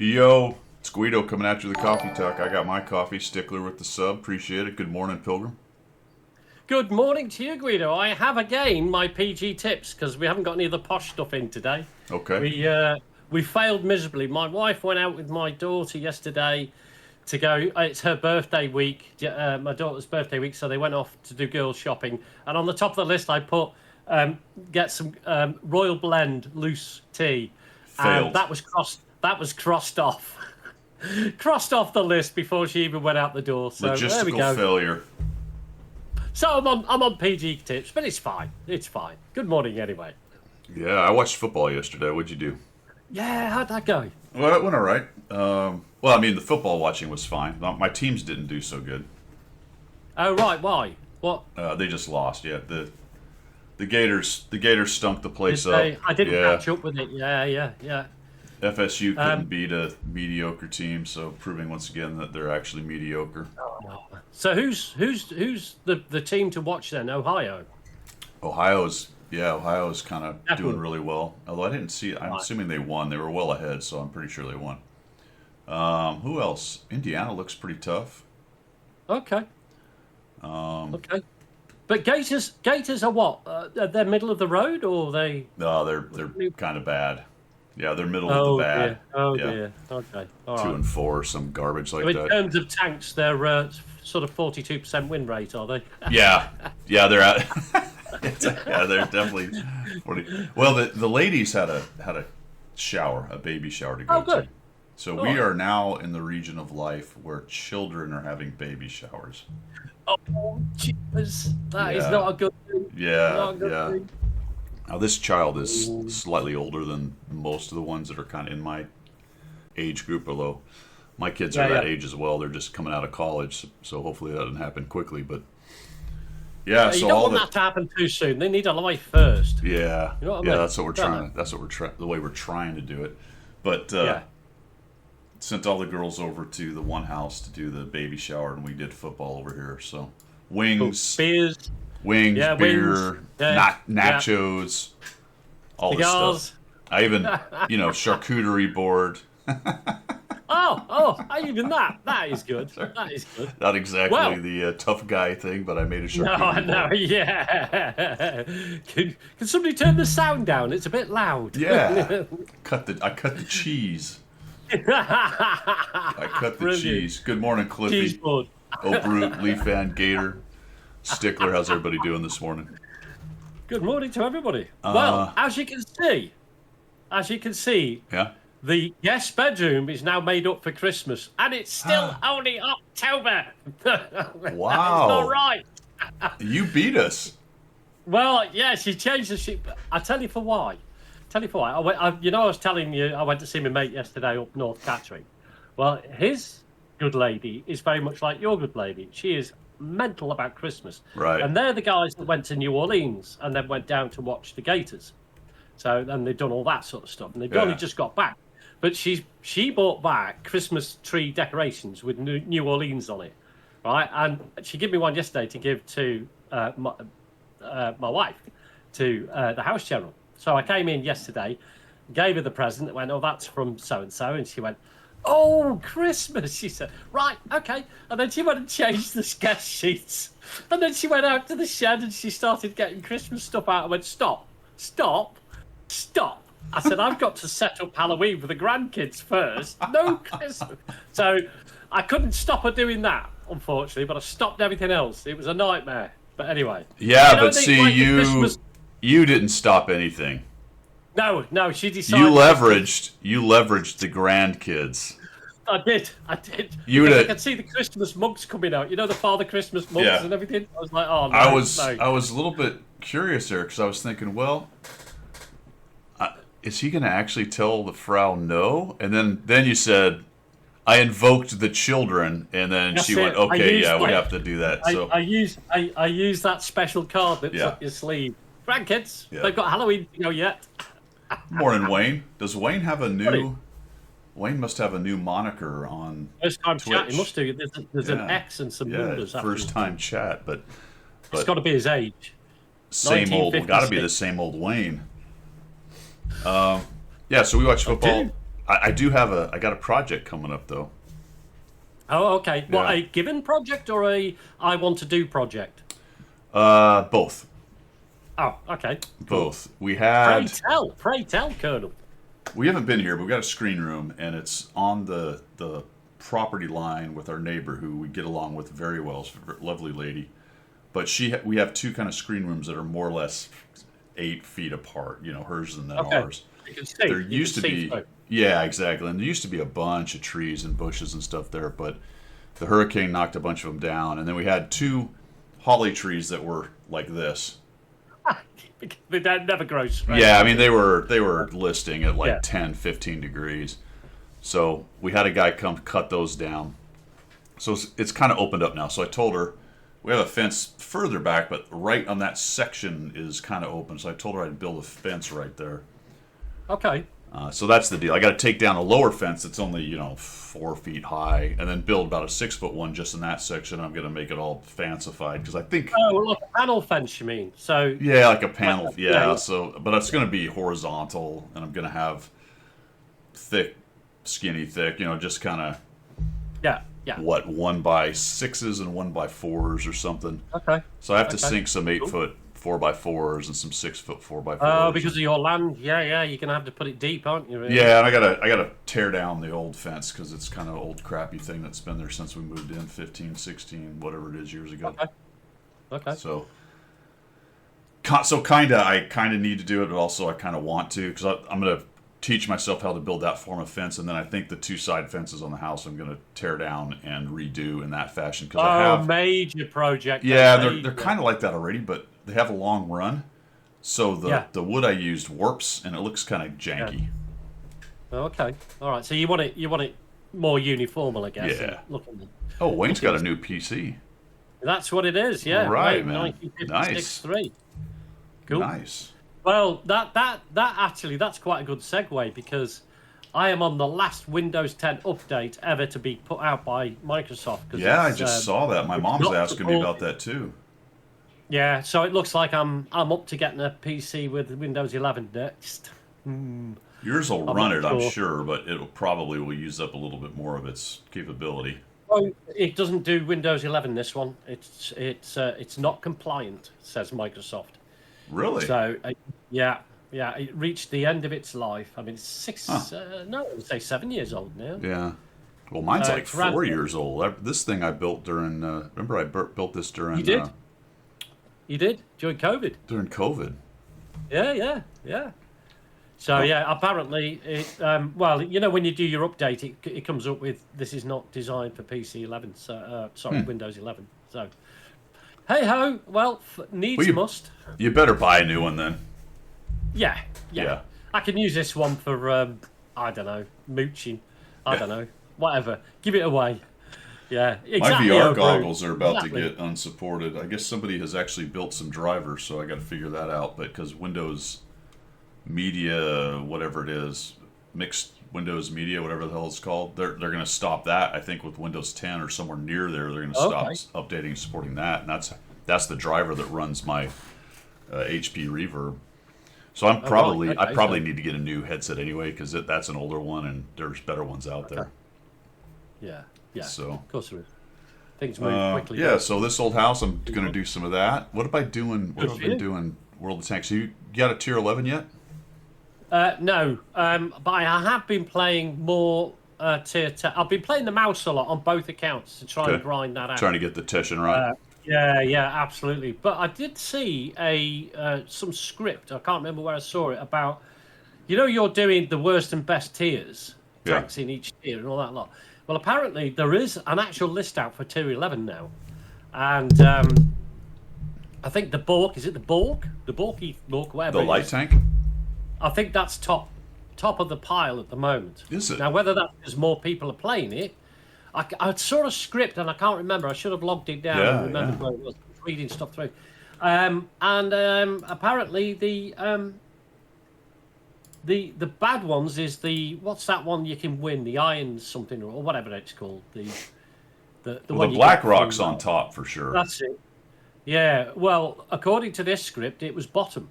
Yo, it's Guido coming at you with the coffee talk. I got my coffee, Stickler with the sub. Appreciate it. Good morning, Pilgrim. Good morning to you, Guido. I have again my PG tips because we haven't got any of the posh stuff in today. Okay. We failed miserably. My wife went out with my daughter yesterday to go. It's her birthday week, my daughter's birthday week, so they went off to do girls shopping. And on the top of the list, I put get some Royal Blend loose tea. Failed. And that was crossed off. Crossed off the list before she even went out the door. So there we Logistical go. failure. So I'm on PG tips, but it's fine. It's fine. Good morning, anyway. Yeah, I watched football yesterday. What'd you do? Yeah, how'd that go? Well, it went all right. Well, I mean, the football watching was fine. My teams didn't do so good. Oh right, why? What? They just lost. Yeah, the Gators stunk the place up. I didn't Yeah. catch up with it. Yeah. FSU couldn't beat a mediocre team, so proving once again that they're actually mediocre. So who's the team to watch then? Ohio. Ohio's kind of Definitely. doing really well. Although I didn't see, I'm assuming they won. They were well ahead, so I'm pretty sure they won. Who else? Indiana looks pretty tough. Okay. Okay. But Gators are what? They're middle of the road, or they? No, they're kind of bad. Yeah, they're middle of Oh the bad. dear. Oh Yeah. dear. Okay. All 2-4, some garbage like So in that. terms of tanks, they're sort of 42% win rate, are they? Yeah, they're out. Yeah, they're definitely 40. Well, the ladies had a shower, a baby shower to go Oh, good. to. So we are now in the region of life where children are having baby showers. Oh, Jesus. That is Yeah. not a good thing. Yeah, Not a good yeah. thing. Now this child is slightly older than most of the ones that are kind of in my age group, although my kids are that Yeah. age as well. They're just coming out of college, so hopefully that doesn't happen quickly. But yeah, You so don't all want that to happen too soon. They need a life first. yeah, You know what I yeah, mean? that's what we're Don't trying. That's what we're trying. The way we're trying to do it. But Yeah. sent all the girls over to the one house to do the baby shower, and we did football over here. So wings, Beers, wings, yeah, beer, wings, yeah, nachos, all this cigars. stuff. I even, charcuterie board. Even that. That is good. That is good. Not exactly Well- the tough guy thing, but I made a No, charcuterie no, board. yeah. Can somebody turn the sound down? It's a bit loud. Yeah, I cut the cheese. I cut the Brilliant. cheese. Good morning, Cheese Cliffy. board. Brute, Leaf Fan, Gator, Stickler. How's everybody doing this morning? Good morning to everybody. Well, as you can see, Yeah. the guest bedroom is now made up for Christmas, and it's still only October. Wow. It's not right. You beat us. Well, yeah, she changed the sheet. I'll tell you for why. I was telling you I went to see my mate yesterday up North Catering. Well, his good lady is very much like your good lady. She is mental about Christmas. Right. And they're the guys that went to New Orleans and then went down to watch the Gators. So, and they've done all that sort of stuff. And they've only just got back. But she bought back Christmas tree decorations with New Orleans on it. Right. And she gave me one yesterday to give to my wife, to the house general. So I came in yesterday, gave her the present, went, oh, that's from so-and-so. And she went, oh, Christmas, she said. Right, okay. And then she went and changed the guest sheets. And then she went out to the shed and she started getting Christmas stuff out. I went, stop. I said, I've got to set up Halloween for the grandkids first. No Christmas. So I couldn't stop her doing that, unfortunately, but I stopped everything else. It was a nightmare. But anyway. Yeah, but see, you didn't stop anything. No, she decided. You leveraged the grandkids. I did. You'd Because I have- could see the Christmas mugs coming out. You know, the Father Christmas mugs Yeah. and everything. I was like, oh no. I was no. a little bit curious there because I was thinking, well, is he going to actually tell the Frau no? And then you said, I invoked the children, and then That's she it. went, I okay, used yeah, we my- have to do that. So I use that special card that's Yeah. up your sleeve. Grandkids, Yeah. they've got Halloween to go yet. morning, Wayne. Does Wayne have a Buddy. new? Wayne must have a new moniker on. First time Twitch. chat, he must do. There's an Yeah. X and some Yeah, numbers. after first it. time chat, but It's got to be his age. same old. Got to be the 1956. same old Wayne. Yeah, so we watched football. do. I got a project coming up though. Oh, okay. Yeah. What, a given project or a I want to do project? Both. Oh, okay. Both. Pray tell, Colonel. We haven't been here, but we've got a screen room, and it's on the property line with our neighbor, who we get along with very well. She's a lovely lady, but we have two kind of screen rooms that are more or less 8 feet apart. You know, hers and then ours. You can see. There used to be, yeah, exactly, and there used to be a bunch of trees and bushes and stuff there, but the hurricane knocked a bunch of them down, and then we had 2 holly trees that were like this. They never grow straight. Yeah, I mean they were listing at like Yeah. 10, 15 degrees. So we had a guy come cut those down. So it's kind of opened up now. So I told her we have a fence further back, but right on that section is kind of open. So I told her I'd build a fence right there. Okay. So that's the deal. I got to take down a lower fence that's only 4 feet high, and then build about a 6-foot one just in that section. I'm going to make it all fancified because I think. Oh, like a panel fence, you mean? So. Yeah, like a panel. Yeah. Yeah. So, but it's going to be horizontal, and I'm going to have thick, skinny, thick. Just kind of Yeah. Yeah. 1x6s and 1x4s or something. Okay. So I have to Okay. sink some 8-foot 4x4s and some 6-foot 4x4s. Oh, because of your land. Yeah. You're gonna have to put it deep, aren't you? Really? Yeah, and I gotta tear down the old fence because it's kind of an old crappy thing that's been there since we moved in 15, 16, whatever it is years ago. Okay. So I kind of need to do it, but also I kind of want to because I'm gonna teach myself how to build that form of fence, and then I think the 2 side fences on the house I'm gonna tear down and redo in that fashion because I have major project. yeah major. they're kind of like that already, but they have a long run, so the wood I used warps and it looks kind of janky. Okay. All right. So you want it more uniform, I guess. Yeah. Looking. Oh, Wayne's got a new PC. That's what it is. Yeah. All right, Wayne, man. 1956 3. Cool. Nice. Well, that actually that's quite a good segue because I am on the last Windows 10 update ever to be put out by Microsoft. Yeah, I just saw that. My mom's not asking me supported. about that too. Yeah, so it looks like I'm up to getting a PC with Windows 11 next. Yours will I'm run not it, I'm sure. sure, but it probably will use up a little bit more of its capability. Oh, it doesn't do Windows 11. This one, it's not compliant, says Microsoft. Really? So yeah, it reached the end of its life. I mean, it's 6. No, I would say 7 years old now. Yeah. Well, mine's like it's around 4 there. years old. This thing I built during. Remember, I built this during. You did? You did during COVID. During COVID. Yeah. So yeah, apparently it. Well, when you do your update, it comes up with this is not designed for PC 11. So Windows 11. So hey ho. Well, needs must. You better buy a new one then. Yeah. Yeah. I can use this one for I don't know, mooching. I don't know, whatever. Give it away. Yeah, exactly. My VR Bruce. goggles are about Exactly. to get unsupported. I guess somebody has actually built some drivers, so I got to figure that out. But because Windows Media, whatever it is, mixed Windows Media, whatever the hell it's called, they're going to stop that. I think with Windows 10 or somewhere near there, they're going to stop updating and supporting that, and that's the driver that runs my HP Reverb. So I probably need to get a new headset anyway because that's an older one, and there's better ones out there. Yeah. So Of course there is. Things move quickly. yeah. So this old house, I'm going to do some of that. What have I doing? What have I been doing? World of Tanks. You got a tier 11 yet? No, but I have been playing more tier 10. I've been playing the mouse a lot on both accounts to try and grind that out. Trying to get the Teshin right. Yeah, absolutely. But I did see some script. I can't remember where I saw it about. You're doing the worst and best tiers, tanks in each tier and all that lot. Well, apparently there is an actual list out for tier 11 now, and I think the Borg is it the Borg, whatever. The it light is. tank. I think that's top of the pile at the moment. Is it? Now, whether that's because more people are playing it, I saw a script and I can't remember. I should have logged it down and remembered where it was. I was reading stuff through. Apparently the bad ones is what's that one you can win? The iron something or whatever it's called. The one you Black get Rock's from- on top for sure. That's it. Yeah. Well, according to this script, it was bottom.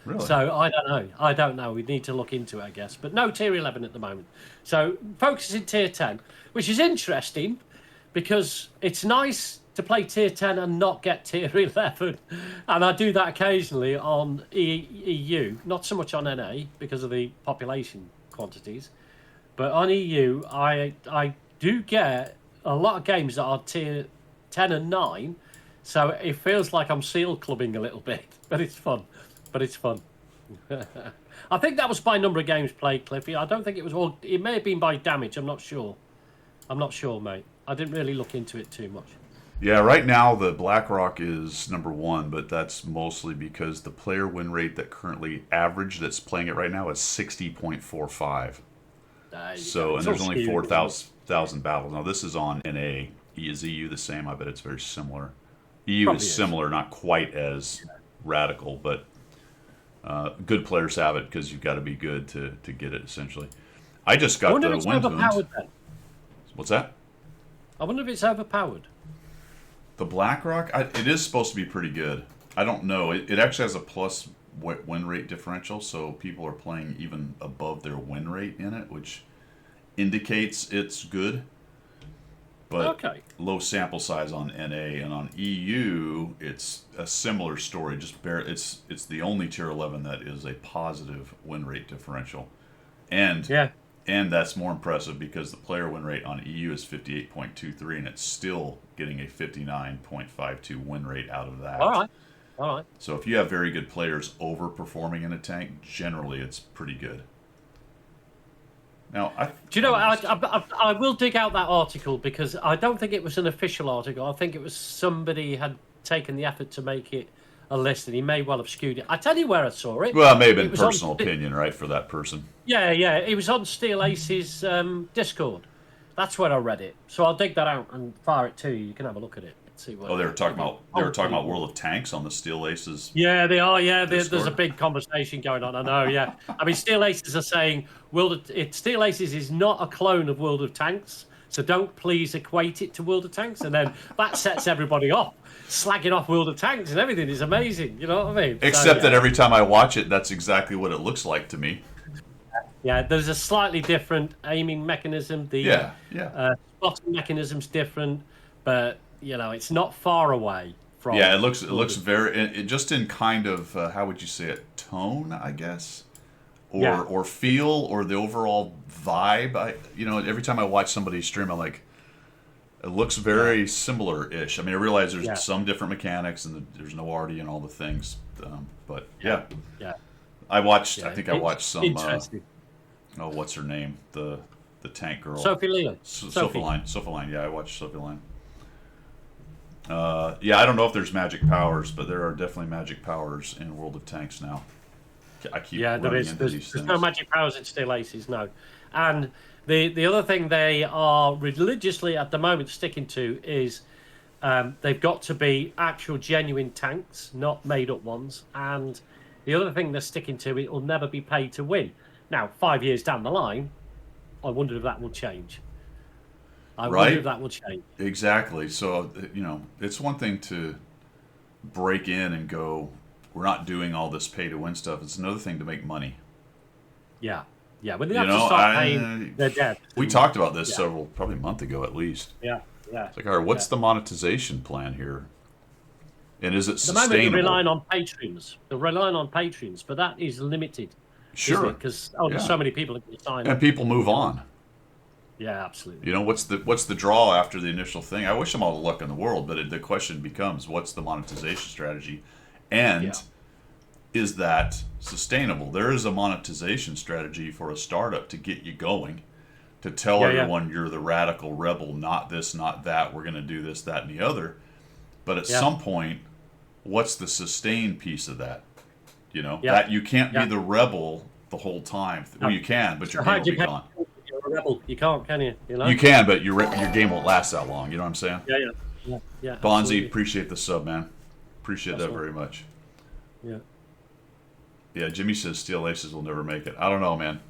Really? So I don't know. I don't know. We need to look into it, I guess. But no tier 11 at the moment. So focusing tier 10, which is interesting because it's nice to play tier 10 and not get tier 11. And I do that occasionally on EU, not so much on NA because of the population quantities. But on EU, I do get a lot of games that are tier 10 and 9. So it feels like I'm seal clubbing a little bit. But it's fun. I think that was by number of games played, Cliffy. I don't think it was all. It may have been by damage. I'm not sure, mate. I didn't really look into it too much. Yeah, right now the BlackRock is number 1, but that's mostly because the player win rate that currently average that's playing it right now is 60.45. So, and there's only 4,000 battles. Now, this is on NA. Is EU the same? I bet it's very similar. EU Probably is similar, not quite as radical, but good players have it because you've got to be good to get it, essentially. I just got the Windhound. What's that? I wonder if it's overpowered. The BlackRock, it is supposed to be pretty good. I don't know. It actually has a plus win rate differential, so people are playing even above their win rate in it, which indicates it's good. But low sample size on NA, and on EU, it's a similar story. It's the only tier 11 that is a positive win rate differential, and that's more impressive because the player win rate on EU is 58.23, and it's still getting a 59.52 win rate out of that. All right. So if you have very good players overperforming in a tank, generally it's pretty good. Now, do you know? I will dig out that article because I don't think it was an official article. I think it was somebody had taken the effort to make it a list, and he may well have skewed it. I tell you where I saw it. Well, it may have been personal opinion, right, for that person. Yeah. It was on Steel Ace's Discord. That's where I read it. So I'll dig that out and fire it to you. You can have a look at it. See what they were talking about World of Tanks on the Steel Aces. Yeah, they are. Yeah, there's a big conversation going on. I know. Yeah, I mean, Steel Aces are saying Steel Aces is not a clone of World of Tanks, so don't please equate it to World of Tanks. And then that sets everybody off, slagging off World of Tanks and everything is amazing. You know what I mean? Except that every time I watch it, that's exactly what it looks like to me. Yeah, there's a slightly different aiming mechanism. The spotting mechanism's different, but you know, it's not far away from. Yeah, it looks very just in kind of how would you say it, tone, I guess, or feel, or the overall vibe. Every time I watch somebody stream, I'm like, it looks very similar-ish. I mean, I realize there's some different mechanics and there's no arty and all the things, but yeah. I watched. I think I watched some. What's her name? The tank girl. Sophie Leland. Sophie Line. Yeah, I watched Sophie Line. I don't know if there's magic powers, but there are definitely magic powers in World of Tanks now. I keep there is. There's no magic powers in Steel Aces, no. And the other thing they are religiously at the moment sticking to is they've got to be actual genuine tanks, not made-up ones. And the other thing they're sticking to, it will never be paid to win. Now, 5 years down the line, I wonder if that will change. I wonder if that will change. Exactly. So, it's one thing to break in and go, we're not doing all this pay-to-win stuff. It's another thing to make money. Yeah. When they have to start paying their debt. We talked about this probably a month ago at least. Yeah. It's like, all right, what's the monetization plan here? And is it sustainable? At the moment, they're relying on patrons, but that is limited. Sure. Because there's so many people that can sign up. And people move on. Yeah, absolutely. What's the draw after the initial thing? I wish them all the luck in the world, but the question becomes, what's the monetization strategy? And is that sustainable? There is a monetization strategy for a startup to get you going, to tell everyone you're the radical rebel, not this, not that, we're going to do this, that, and the other. But at some point, what's the sustained piece of that? That you can't be the rebel the whole time. Well, you can, but your game will be gone. You're a rebel. You can't, can you? You can, but your game won't last that long. You know what I'm saying? Yeah. Bonzi, appreciate the sub, man. Appreciate that very much. Yeah. Yeah, Jimmy says Steel Aces will never make it. I don't know, man.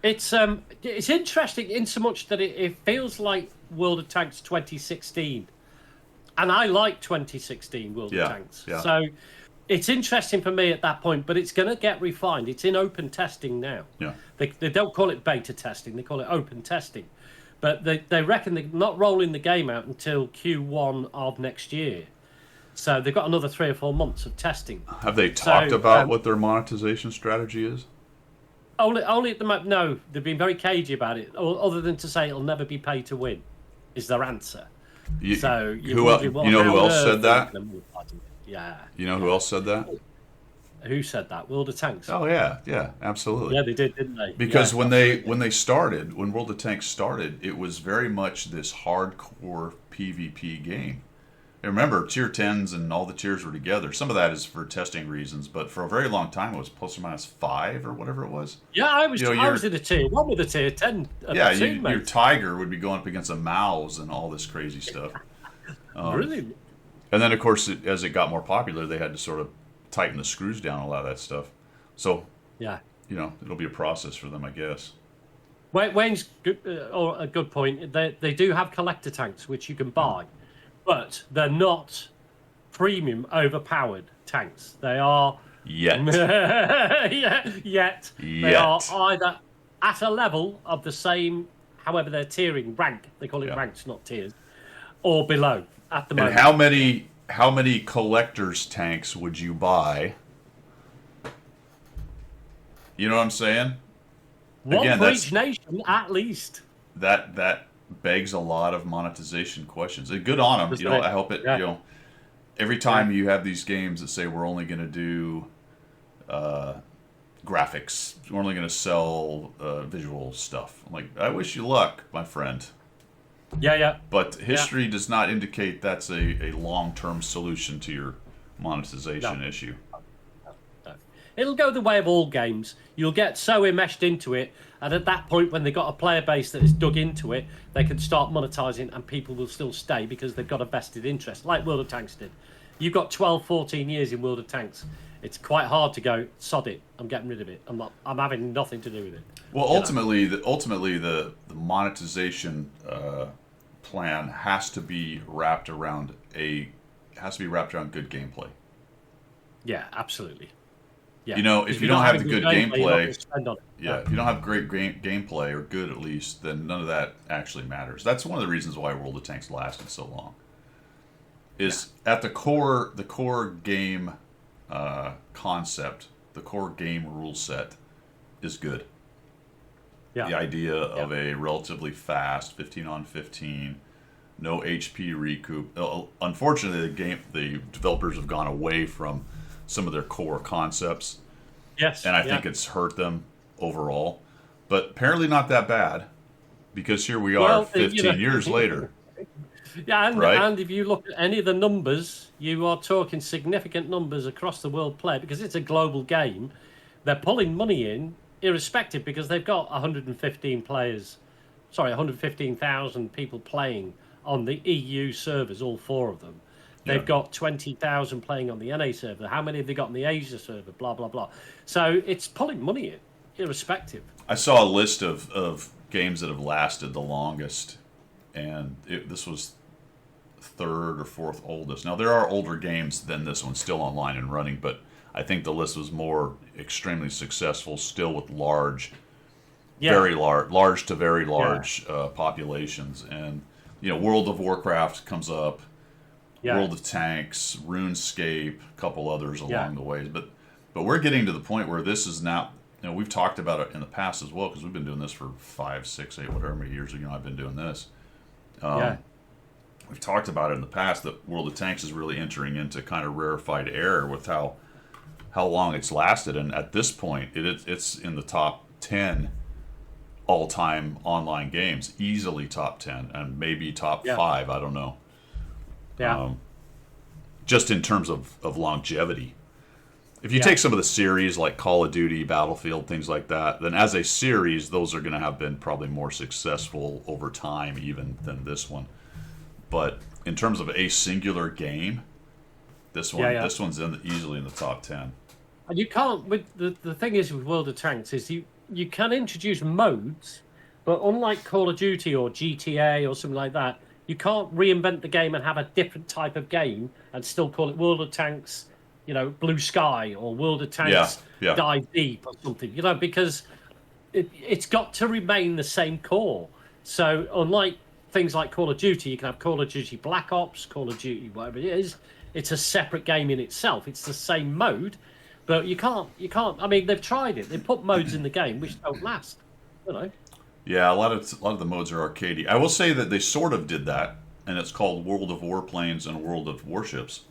It's interesting in so much that it feels like World of Tanks 2016. And I like 2016 World of Tanks. Yeah. So It's interesting for me at that point, but it's going to get refined. It's in open testing now. Yeah. They don't call it beta testing; they call it open testing. But they reckon they're not rolling the game out until Q1 of next year. So they've got another 3 or 4 months of testing. Have they talked about what their monetization strategy is? Only at the moment. No, they've been very cagey about it. Other than to say it'll never be pay to win, is their answer. You know who else said that? Yeah. You know who else said that? Who said that? World of Tanks. Oh yeah, absolutely. Yeah, they did, didn't they? Because when World of Tanks started, it was very much this hardcore PvP game. And remember, tier 10s and all the tiers were together. Some of that is for testing reasons, but for a very long time it was plus or minus 5 or whatever it was. Yeah, I was in a tier 1 with a tier 10. Your Tiger would be going up against a Mouse and all this crazy stuff. Brilliant. And then, of course, as it got more popular, they had to sort of tighten the screws down a lot of that stuff. So, yeah, it'll be a process for them, I guess. Wayne's a good point. They do have collector tanks, which you can buy, but they're not premium, overpowered tanks. They are... Yet. Yet. They are either at a level of the same, however they're tiering, rank. They call it ranks, not tiers. Or below. At the moment. And how many collector's tanks would you buy? You know what I'm saying? One for each nation, at least. That begs a lot of monetization questions. And good on them. I hope it. Every time you have these games that say we're only going to do graphics, we're only going to sell visual stuff. I'm like, I wish you luck, my friend. Yeah. But history does not indicate that's a long-term solution to your monetization issue. No. It'll go the way of all games. You'll get so enmeshed into it, and at that point, when they've got a player base that is dug into it, they can start monetizing, and people will still stay because they've got a vested interest, like World of Tanks did. You've got 12, 14 years in World of Tanks. It's quite hard to go, sod it, I'm getting rid of it. I'm having nothing to do with it. Well, ultimately, the monetization plan has to be wrapped around good gameplay. Yeah, absolutely. Yeah. If you don't have the good gameplay, if you don't have great gameplay, or good at least, then none of that actually matters. That's one of the reasons why World of Tanks lasted so long. At the core game concept, the core game rule set is good. Yeah. The idea of a relatively fast 15 on 15, no HP recoup. Unfortunately, the developers have gone away from some of their core concepts. Yes. And I think it's hurt them overall. But apparently not that bad, because here we are 15 years later. Yeah, right? And if you look at any of the numbers, you are talking significant numbers across the world play, because it's a global game. They're pulling money in irrespective, because they've got 115,000 people playing on the EU servers, all 4 of them. They've got 20,000 playing on the NA server. How many have they got on the Asia server? Blah, blah, blah. So it's pulling money in, irrespective. I saw a list of games that have lasted the longest, and this was 3rd or 4th oldest. Now, there are older games than this one still online and running, but I think the list was more extremely successful, still with very large to very large populations. And, World of Warcraft comes up, World of Tanks, RuneScape, a couple others along the way. But we're getting to the point where this is now, we've talked about it in the past as well, because we've been doing this for 5, 6, 8, whatever many years I've been doing this. We've talked about it in the past that World of Tanks is really entering into kind of rarefied air with how long it's lasted, and at this point, it's in the top 10 all-time online games, easily top 10, and maybe top 5. I don't know. Yeah. Just in terms of longevity. If you take some of the series like Call of Duty, Battlefield, things like that, then as a series, those are going to have been probably more successful over time even than this one. But in terms of a singular game, this one's easily in the top 10. And you can't. The thing is with World of Tanks is you can introduce modes, but unlike Call of Duty or GTA or something like that, you can't reinvent the game and have a different type of game and still call it World of Tanks, Blue Sky or World of Tanks Yeah. Die Deep or something, because it's got to remain the same core. So unlike things like Call of Duty, you can have Call of Duty Black Ops, Call of Duty whatever it is. It's a separate game in itself. It's the same mode, but you can't. I mean, they've tried it. They put modes in the game which don't last. Yeah, a lot of the modes are arcadey. I will say that they sort of did that, and it's called World of Warplanes and World of Warships.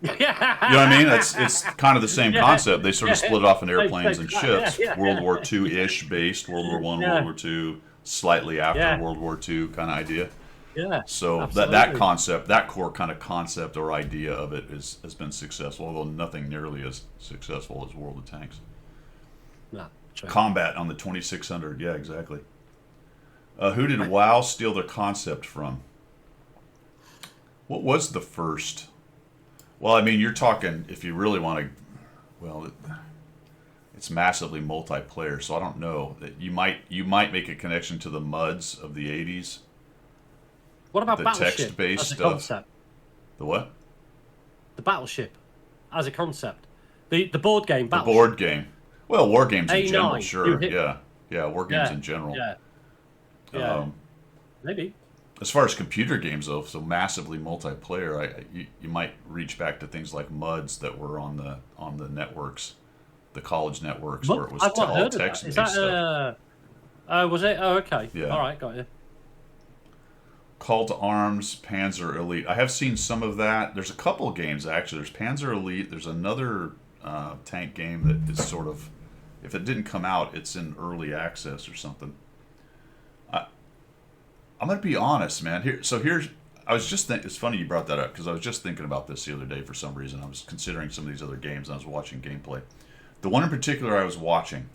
Yeah. You know what I mean? It's kind of the same concept. They sort of split off in airplanes and ships. World War II-ish based, World War I, World War II, slightly after World War II kind of idea. Yeah. So that concept, that core kind of concept or idea of it has been successful, although nothing nearly as successful as World of Tanks. No. True. Combat on the 2600, yeah, exactly. Who did WoW steal their concept from? What was the first? Well, I mean, you're talking, if you really want to, well, it's massively multiplayer, so I don't know. You might make a connection to the MUDs of the 80s. What about the Battleship text-based as a stuff? concept? The what? The Battleship as a concept. The board game The Battleship. board game. Well, war games in A9, general, sure. you hit- Yeah, war games in general. Yeah. Maybe. As far as computer games, though, so massively multiplayer, you might reach back to things like MUDs that were on the networks, the college networks, where it was I've not all heard of that. text-based Is that stuff. was it? Oh, okay. Yeah. All right, got you. Call to Arms, Panzer Elite. I have seen some of that. There's a couple of games, actually. There's Panzer Elite. There's another tank game that is sort of, if it didn't come out, it's in early access or something. I'm going to be honest, man. I was just thinking, it's funny you brought that up, because I was just thinking about this the other day for some reason. I was considering some of these other games, and I was watching gameplay. The one in particular I was watching,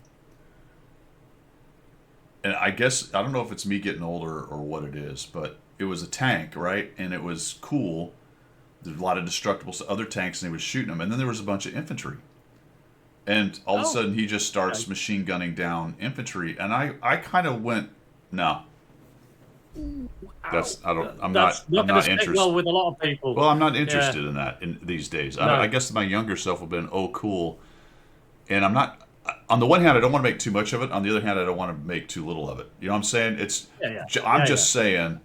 and I guess, I don't know if it's me getting older or what it is, but it was a tank, right? And it was cool. There's a lot of destructible other tanks, and they were shooting them. And then there was a bunch of infantry. And all of a sudden, he just starts machine gunning down infantry. And I kind of went, no. I'm not interested. Well, with a lot of people. Well, I'm not interested in that these days. No. I guess my younger self would have been, oh, cool. And I'm not. On the one hand, I don't want to make too much of it. On the other hand, I don't want to make too little of it. You know what I'm saying? I'm just saying,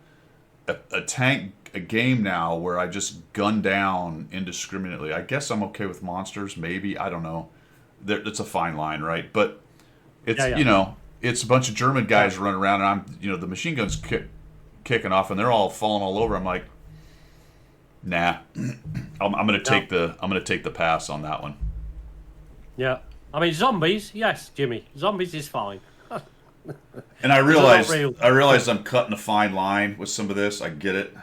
a game now where I just gun down indiscriminately. I guess I'm okay with monsters. Maybe, I don't know. It's a fine line, right? But it's it's a bunch of German guys running around, and the machine guns kicking off, and they're all falling all over. I'm like, nah. I'm gonna take the pass on that one. Yeah. I mean, zombies, yes, Jimmy. Zombies is fine. And I realized I'm cutting a fine line with some of this. I get it.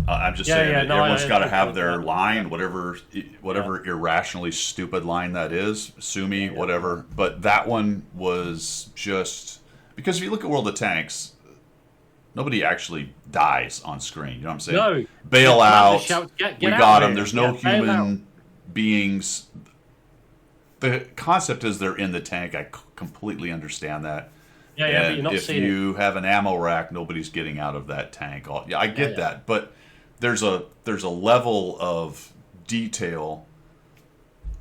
I'm just saying that everyone's got to have their line, whatever irrationally stupid line that is. Sue me, whatever. But that one was just because if you look at World of Tanks, nobody actually dies on screen. You know what I'm saying? No. Bail out. Get We out got of them. here. There's no Yeah, bail human beings. The concept is they're in the tank. I completely understand that. Yeah, but you're not if seeing you have an ammo rack, nobody's getting out of that tank. I get that, but there's a level of detail.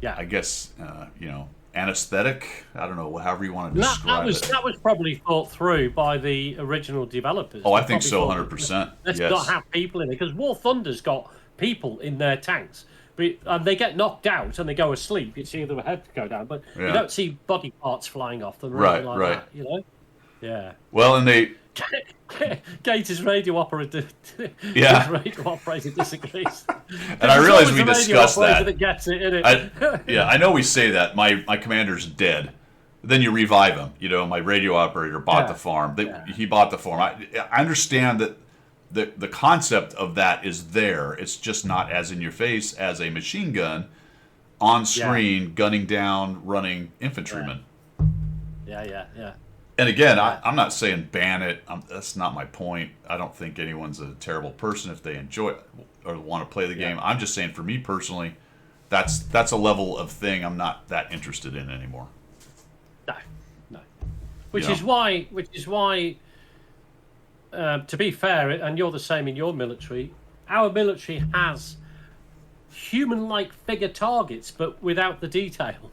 Yeah, I guess anesthetic. I don't know, however you want to describe it. That was probably thought through by the original developers. Oh, I think so, 100%. Let's yes. not have people in it, because War Thunder's got people in their tanks. And they get knocked out and they go asleep. You see their head go down, but you don't see body parts flying off them. Right. That, Yeah. Well, and they. Gator's radio operator. Yeah. His radio operator disagrees. And I realize we discussed that. That gets it, innit? I know we say that my commander's dead. Then you revive him. My radio operator bought the farm. He bought the farm. I understand that. The concept of that is there. It's just not as in your face as a machine gun on screen gunning down running infantrymen. Yeah. And again, I'm not saying ban it. That's not my point. I don't think anyone's a terrible person if they enjoy it or want to play the game. I'm just saying for me personally, that's a level of thing I'm not that interested in anymore. No. Which is why. To be fair, and you're the same in your military, our military has human-like figure targets, but without the detail.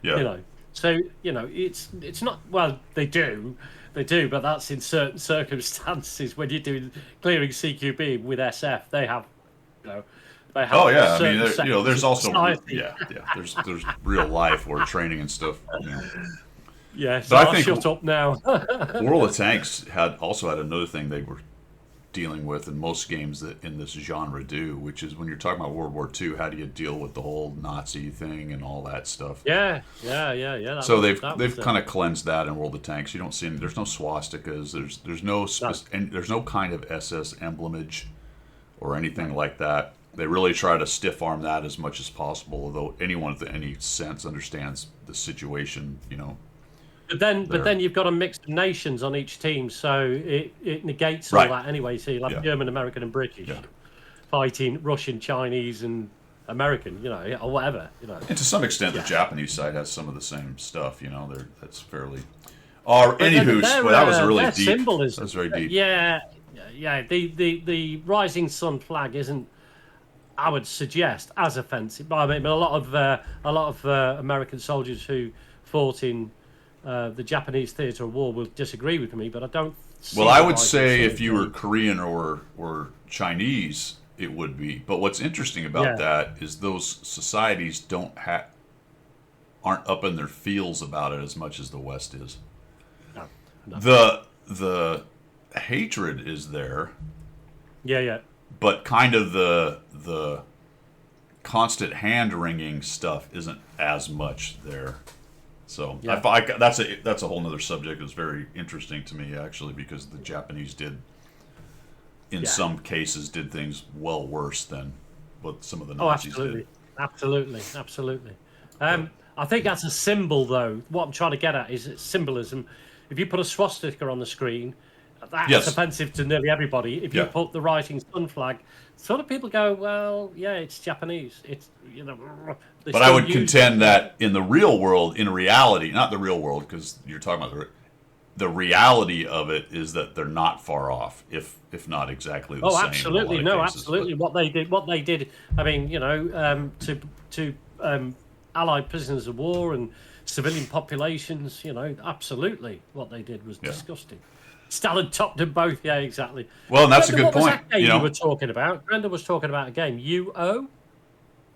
Yeah. You know, so it's not, well, they do, but that's in certain circumstances. When you're doing clearing CQB with SF, they have, they have. Oh yeah, I certain mean, sectors there's of also society. there's real life or training and stuff. Yeah, so But I I'll think shut up now. World of Tanks had another thing they were dealing with, in most games that in this genre do, which is when you're talking about World War II, how do you deal with the whole Nazi thing and all that stuff? Yeah. So they've kind of cleansed that in World of Tanks. You don't see there's no swastikas, there's no kind of SS emblemage or anything like that. They really try to stiff arm that as much as possible, although anyone with any sense understands the situation, But then you've got a mix of nations on each team, so it negates Right. all that anyway. So you have German, American, and British fighting Russian, Chinese, and American, or whatever, And to some extent, the Japanese side has some of the same stuff. That's fairly. Anywho, that was really deep. Symbolism. That was very deep. Yeah. The rising sun flag isn't, I would suggest, as offensive. I mean, a lot of American soldiers who fought in the Japanese theatre of war will disagree with me, but I don't. Well, I would say if you were Korean or Chinese, it would be. But what's interesting about that is those societies aren't up in their feels about it as much as the West is. No. The hatred is there. Yeah. But kind of the constant hand wringing stuff isn't as much there. So that's a whole nother subject. It's very interesting to me, actually, because the Japanese in some cases did things well worse than what some of the Nazis did. Absolutely. I think that's a symbol, though. What I'm trying to get at is symbolism. If you put a swastika on the screen, that's offensive to nearly everybody. If you put the rising sun flag, sort of people go, well, yeah, it's Japanese. It's But I would contend that in the real world, in reality, not the real world, because you're talking about the reality of it is that they're not far off, if not exactly the same. Absolutely, in a lot of cases, absolutely. But What they did. I mean, to Allied prisoners of war and civilian populations, absolutely, what they did was disgusting. Stalin topped them both. Yeah, exactly. Well, and that's a good what was point. That game you were talking about. Brenda was talking about a game. UO.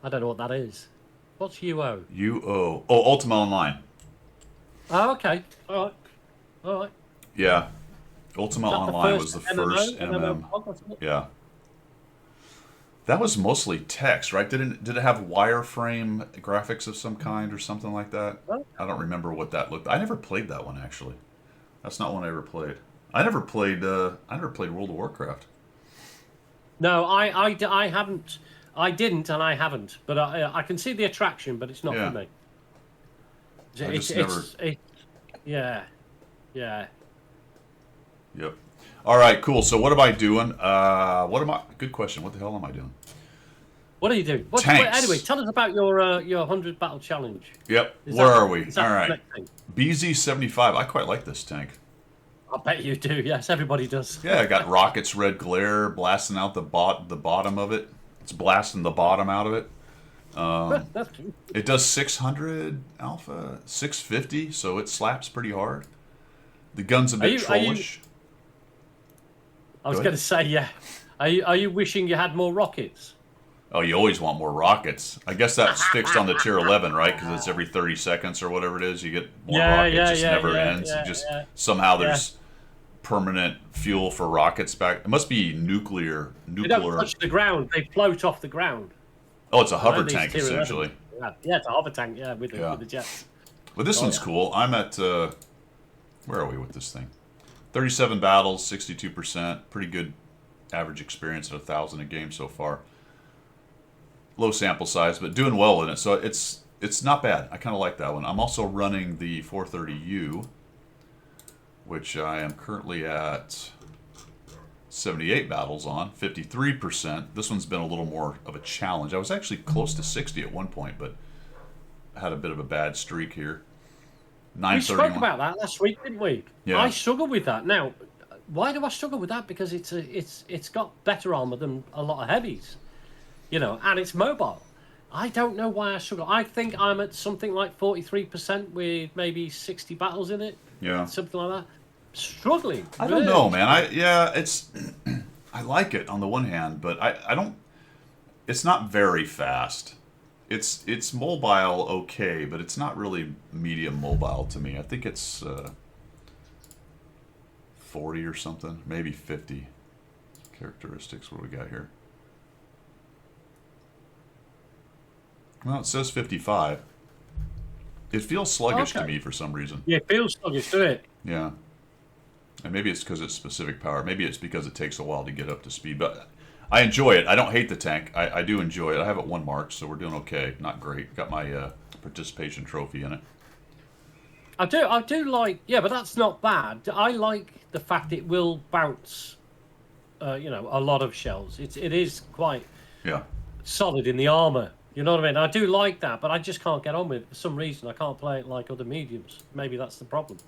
I don't know what that is. What's UO? UO. Oh, Ultima Online. Oh, okay. All right. Yeah. Ultima Online was the first MMO. Yeah. That was mostly text, right? Did it have wireframe graphics of some kind or something like that? I don't remember what that looked. I never played that one, actually. That's not one I ever played. I never played World of Warcraft. No, I haven't. I didn't, and I haven't. But I can see the attraction, but it's not for me. Yeah. Yep. All right, cool. So what am I doing? Good question. What the hell am I doing? What are you doing? Tanks. Anyway, tell us about your 100 battle challenge. Yep. Where are we? All right. BZ-75. I quite like this tank. I bet you do. Yes, everybody does. Yeah, I got rockets, red glare, blasting out the bottom of it. It's blasting the bottom out of it. It does 600 alpha, 650, so it slaps pretty hard. The gun's a bit trollish. I was going to say, yeah. Are you wishing you had more rockets? Oh, you always want more rockets. I guess that's fixed on the tier 11, right? Because it's every 30 seconds or whatever it is. You get more rockets. It just never ends. Somehow there's permanent fuel for rockets back. It must be nuclear. They don't touch the ground. They float off the ground. Oh, it's a hover tank, essentially. Yeah, it's a hover tank, with the jets. But this one's cool. I'm at... where are we with this thing? 37 battles, 62%. Pretty good average experience at 1,000 a game so far. Low sample size, but doing well in it. So it's not bad. I kind of like that one. I'm also running the 430U, which I am currently at 78 battles on, 53%. This one's been a little more of a challenge. I was actually close to 60 at one point, but I had a bit of a bad streak here. We spoke about that last week, didn't we? Yeah. I struggle with that. Now, why do I struggle with that? Because it's got better armor than a lot of heavies, and it's mobile. I don't know why I struggle. I think I'm at something like 43% with maybe 60 battles in it. Yeah. Something like that. Struggling. I don't know, man. It's I like it on the one hand, but I don't. It's not very fast. It's mobile okay, but it's not really medium mobile to me. I think it's 40 or something, maybe 50 characteristics. What do we got here? Well, it says 55. It feels sluggish to me for some reason. Yeah, it feels sluggish, doesn't it? Yeah. And maybe it's because it's specific power. Maybe it's because it takes a while to get up to speed. But I enjoy it. I don't hate the tank. I do enjoy it. I have it 1 marked, so we're doing okay. Not great. Got my participation trophy in it. I do like, yeah, but that's not bad. I like the fact it will bounce, a lot of shells. It is quite solid in the armor. You know what I mean? I do like that, but I just can't get on with it for some reason. I can't play it like other mediums. Maybe that's the problem.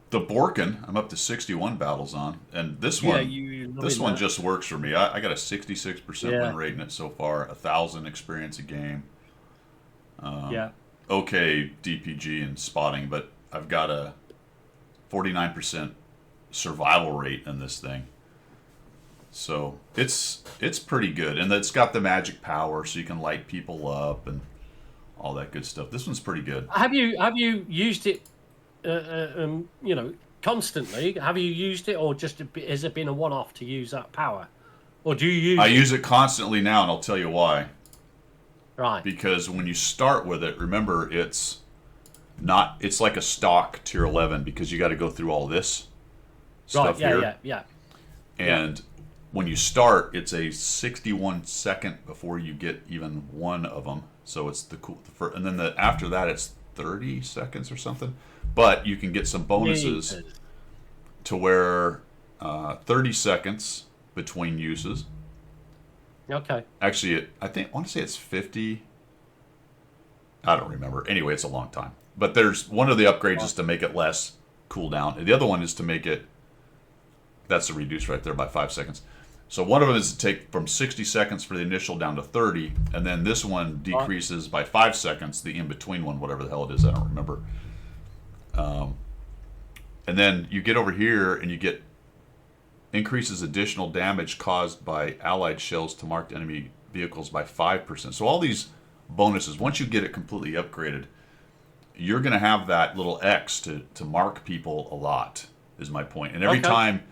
The Borkin, I'm up to 61 battles on, and this one, just works for me. I got a 66% win rate in it so far, 1,000 experience a game. Okay, DPG and spotting, but I've got a 49% survival rate in this thing. So it's pretty good, and it's got the magic power, so you can light people up and all that good stuff. This one's pretty good. Have you used it, constantly? Have you used it, or just has it been a one-off to use that power, or do you use? I use it constantly now, and I'll tell you why. Right. Because when you start with it, remember it's like a stock tier 11 because you got to go through all this stuff here. Yeah. And when you start, it's a 61 second before you get even one of them. So it's and then after that it's 30 seconds or something. But you can get some bonuses to where 30 seconds between uses. Okay. Actually, I want to say it's 50. I don't remember. Anyway, it's a long time. But there's one of the upgrades is to make it less cooldown, and the other one is to make it. That's a reduce right there by 5 seconds. So one of them is to take from 60 seconds for the initial down to 30, and then this one decreases by 5 seconds, the in-between one, whatever the hell it is, I don't remember. And then you get over here and you get increases additional damage caused by allied shells to marked enemy vehicles by 5%. So all these bonuses, once you get it completely upgraded, you're going to have that little X to mark people a lot, is my point. And every time...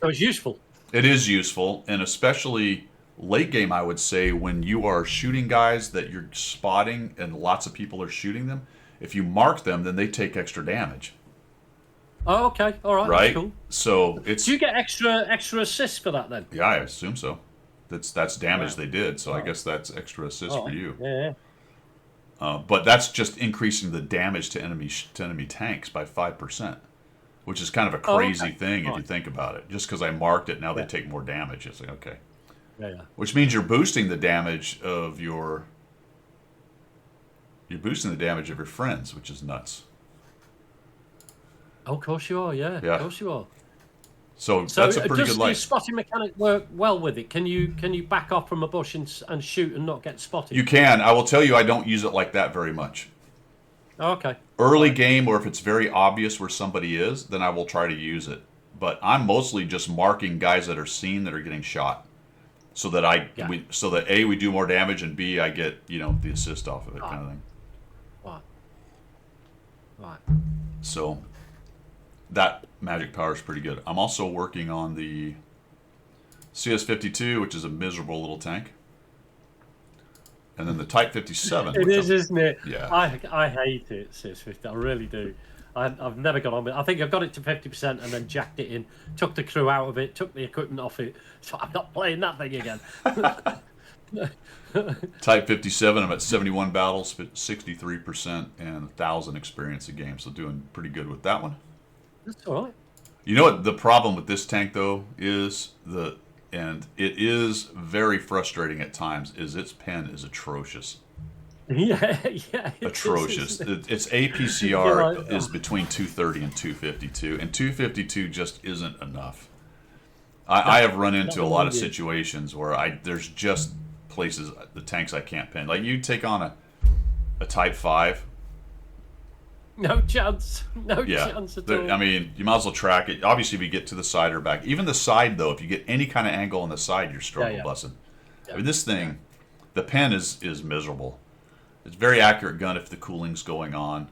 So it's useful. It is useful, and especially late game, I would say, when you are shooting guys that you're spotting and lots of people are shooting them, if you mark them, then they take extra damage. Oh, okay. All right. Right? That's cool. So it's... Do you get extra assists for that, then? Yeah, I assume so. That's damage they did, so I guess that's extra assist for you. Yeah. But that's just increasing the damage to enemy tanks by 5%. Which is kind of a crazy thing if you think about it. Just because I marked it, now they take more damage. It's like, okay. Yeah. Which means you're boosting the damage of your... You're boosting the damage of your friends, which is nuts. Oh, of course you are, yeah. Of course you are. So that's a pretty good light. Does the spotting mechanic work well with it? Can you back off from a bush and shoot and not get spotted? You can. I will tell you I don't use it like that very much. Oh, okay. Early game, or if it's very obvious where somebody is, then I will try to use it. But I'm mostly just marking guys that are seen that are getting shot, so that A, we do more damage, and B, I get the assist off of it, kind of thing. Right. So that magic power is pretty good. I'm also working on the CS-52, which is a miserable little tank. And then the Type 57. It is, isn't it? Yeah. I hate it, CS-50. I really do. I've never got on with it. I think I got it to 50% and then jacked it in, took the crew out of it, took the equipment off it. So I'm not playing that thing again. Type 57, I'm at 71 battles, 63%, and 1,000 experience a game. So doing pretty good with that one. That's all right. You know what the problem with this tank, though, is and it is very frustrating at times, is its pen is atrocious. Yeah. Atrocious. Its APCR is between 230 and 252, and 252 just isn't enough. I have run into a lot of situations where there's just places, the tanks I can't pin. Like you take on a Type 5. No chance. No Yeah. chance at all. I mean, you might as well track it. Obviously, if you get to the side or back. Even the side, though, if you get any kind of angle on the side, you're struggle bussing. I mean, this thing, the pen is miserable. It's a very accurate gun if the cooling's going on.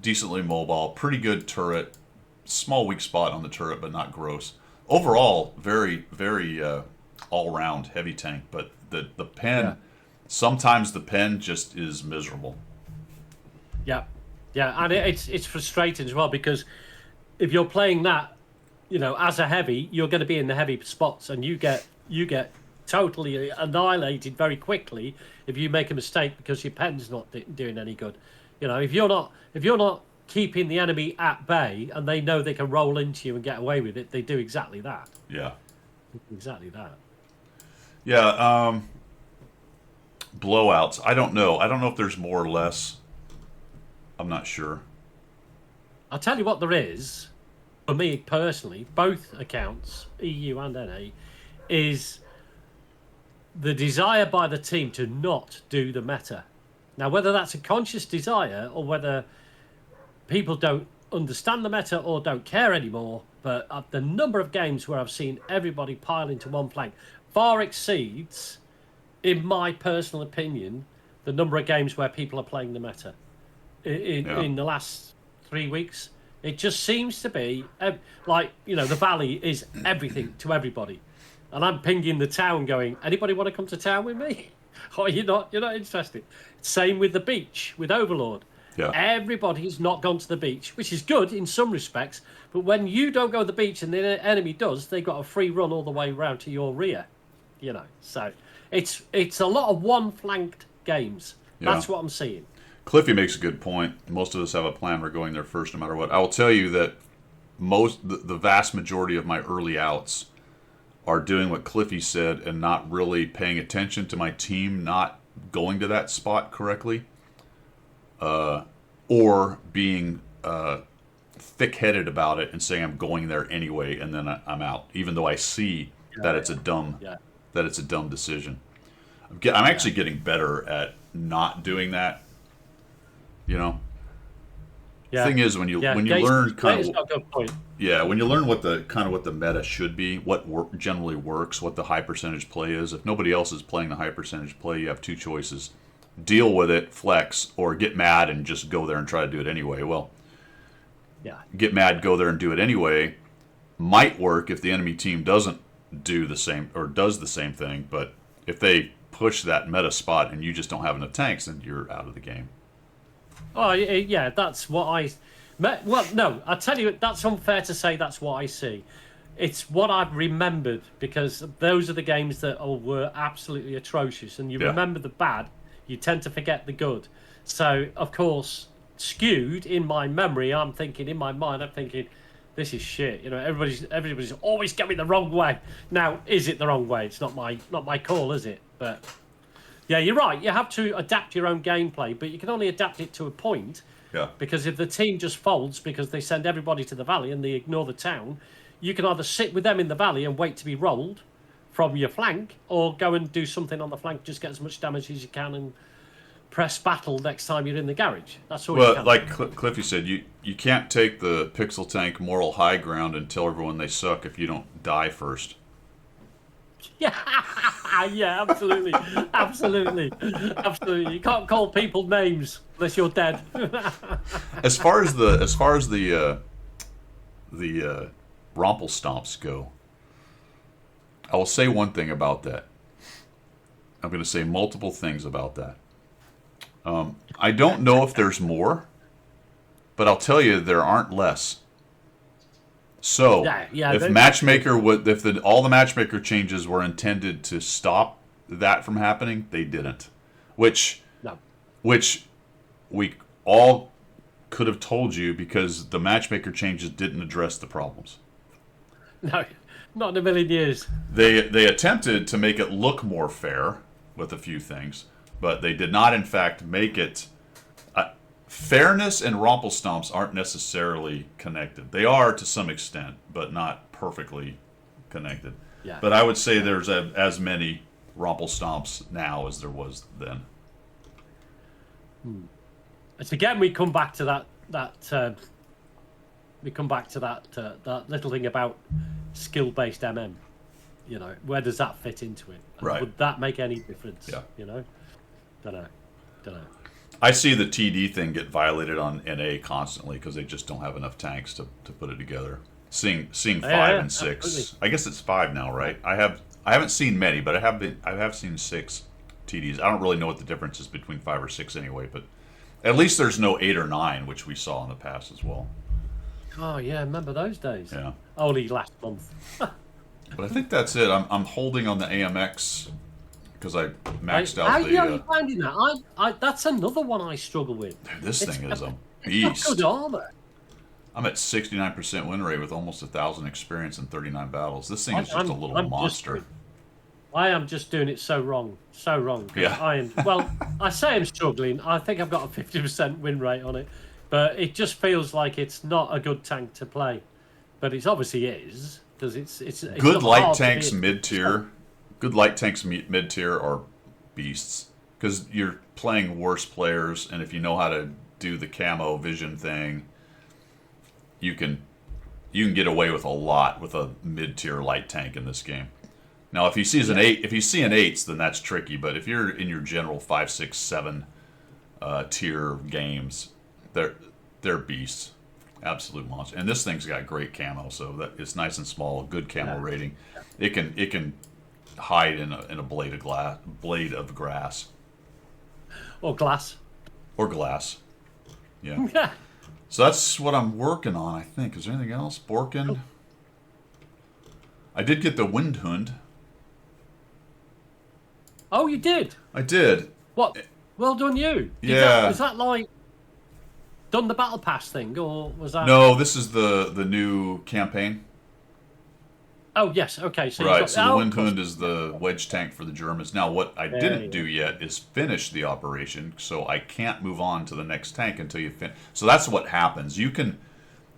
Decently mobile. Pretty good turret. Small weak spot on the turret, but not gross. Overall, very, very all-round heavy tank. But the pen, sometimes the pen just is miserable. Yeah. Yeah, and it's frustrating as well because if you're playing that, as a heavy, you're going to be in the heavy spots, and you get totally annihilated very quickly if you make a mistake because your pen's not doing any good. If you're not keeping the enemy at bay and they know they can roll into you and get away with it, they do exactly that. Yeah. Exactly that. Yeah. Blowouts. I don't know. I don't know if there's more or less. I'm not sure. I'll tell you what there is, for me personally, both accounts, EU and NA, is the desire by the team to not do the meta. Now, whether that's a conscious desire or whether people don't understand the meta or don't care anymore, but the number of games where I've seen everybody pile into one flank far exceeds, in my personal opinion, the number of games where people are playing the meta. In the last 3 weeks, it just seems to be like the valley is everything to everybody, and I'm pinging the town going, anybody want to come to town with me? Or you're not interested. Same with the beach with Overlord. Everybody's not gone to the beach, which is good in some respects, but when you don't go to the beach and the enemy does, they've got a free run all the way around to your rear. So it's a lot of one flanked games. That's what I'm seeing. Cliffy makes a good point. Most of us have a plan. We're going there first no matter what. I will tell you that the vast majority of my early outs are doing what Cliffy said and not really paying attention to my team not going to that spot correctly, or being thick-headed about it and saying I'm going there anyway, and then I'm out, even though I see that it's a dumb decision. I'm actually getting better at not doing that. Thing is, when you learn kind of when you learn what the meta should be, what generally works, what the high percentage play is. If nobody else is playing the high percentage play, you have two choices: deal with it, flex, or get mad and just go there and try to do it anyway. Well, get mad, go there and do it anyway might work if the enemy team doesn't do the same or does the same thing. But if they push that meta spot and you just don't have enough tanks, then you're out of the game. Oh, yeah, that's what I... Well, no, I tell you, that's unfair to say that's what I see. It's what I've remembered, because those are the games that were absolutely atrocious, and you remember the bad, you tend to forget the good. So, of course, skewed in my memory, in my mind, I'm thinking, this is shit. Everybody's always going the wrong way. Now, is it the wrong way? It's not my call, is it? But... yeah, you're right. You have to adapt your own gameplay, but you can only adapt it to a point. Yeah. Because if the team just folds because they send everybody to the valley and they ignore the town, you can either sit with them in the valley and wait to be rolled from your flank, or go and do something on the flank, just get as much damage as you can and press battle next time you're in the garage. That's all you can. Like Cliffy said, you can't take the pixel tank moral high ground and tell everyone they suck if you don't die first. Yeah, absolutely. Absolutely. You can't call people names unless you're dead. As far as the Romple Stomps go, I will say one thing about that. I'm going to say multiple things about that. I don't know if there's more, but I'll tell you there aren't less. So, if Matchmaker all the Matchmaker changes were intended to stop that from happening, they didn't. Which we all could have told you, because the Matchmaker changes didn't address the problems. No, not in a million years. They attempted to make it look more fair with a few things, but they did not, in fact, make it... fairness and Romple Stomps aren't necessarily connected. They are to some extent, but not perfectly connected. Yeah. But I would say there's as many romple stomps now as there was then. It's again we come back to that that little thing about skill-based MM. You know, where does that fit into it? And Right. would that make any difference? Yeah. You know, don't know. I see the TD thing get violated on NA constantly because they just don't have enough tanks to put it together. Seeing 5 and 6, absolutely. I guess it's 5 now, right? I haven't seen many, but I have seen 6 TDs. I don't really know what the difference is between 5 or 6 anyway, but at least there's no 8 or 9, which we saw in the past as well. Oh yeah, remember those days? Yeah. Only last month. But I think that's it. I'm holding on the AMX because I maxed How out are you the. finding that? I that's another one I struggle with. This It's- thing is a It's not beast. good armor. I'm at 69% win rate with almost 1,000 experience and 39 battles. This thing is just a little monster. I am just doing it so wrong. 'Cause Yeah. I am. Well, I say I'm struggling. I think I've got a 50% win rate on it, but it just feels like it's not a good tank to play. But it obviously is because it's Good not light hard to tanks hit. mid tier. Good light tanks mid tier are beasts because you're playing worse players, and if you know how to do the camo vision thing, you can get away with a lot with a mid tier light tank in this game. Now, if he sees an 8, if you see an 8s, then that's tricky. But if you're in your general 5, 6, 7 tier games, they're beasts, absolute monsters. And this thing's got great camo, so that it's nice and small, good camo rating. It can hide in a blade of grass Or glass. or glass. Yeah. Yeah. So that's what I'm working on. I think. Is there anything else? Borkin. I did get the Windhund. Oh, you did. I did. What? Well done, you. Yeah. Was that like done the battle pass thing, or was that? No, this is the new campaign. Oh yes. Okay. So Right, You've so got, the of course. Windhund is the wedge tank for the Germans. Now, what I didn't do yet is finish the operation, so I can't move on to the next tank until you finish. So that's what happens. You can,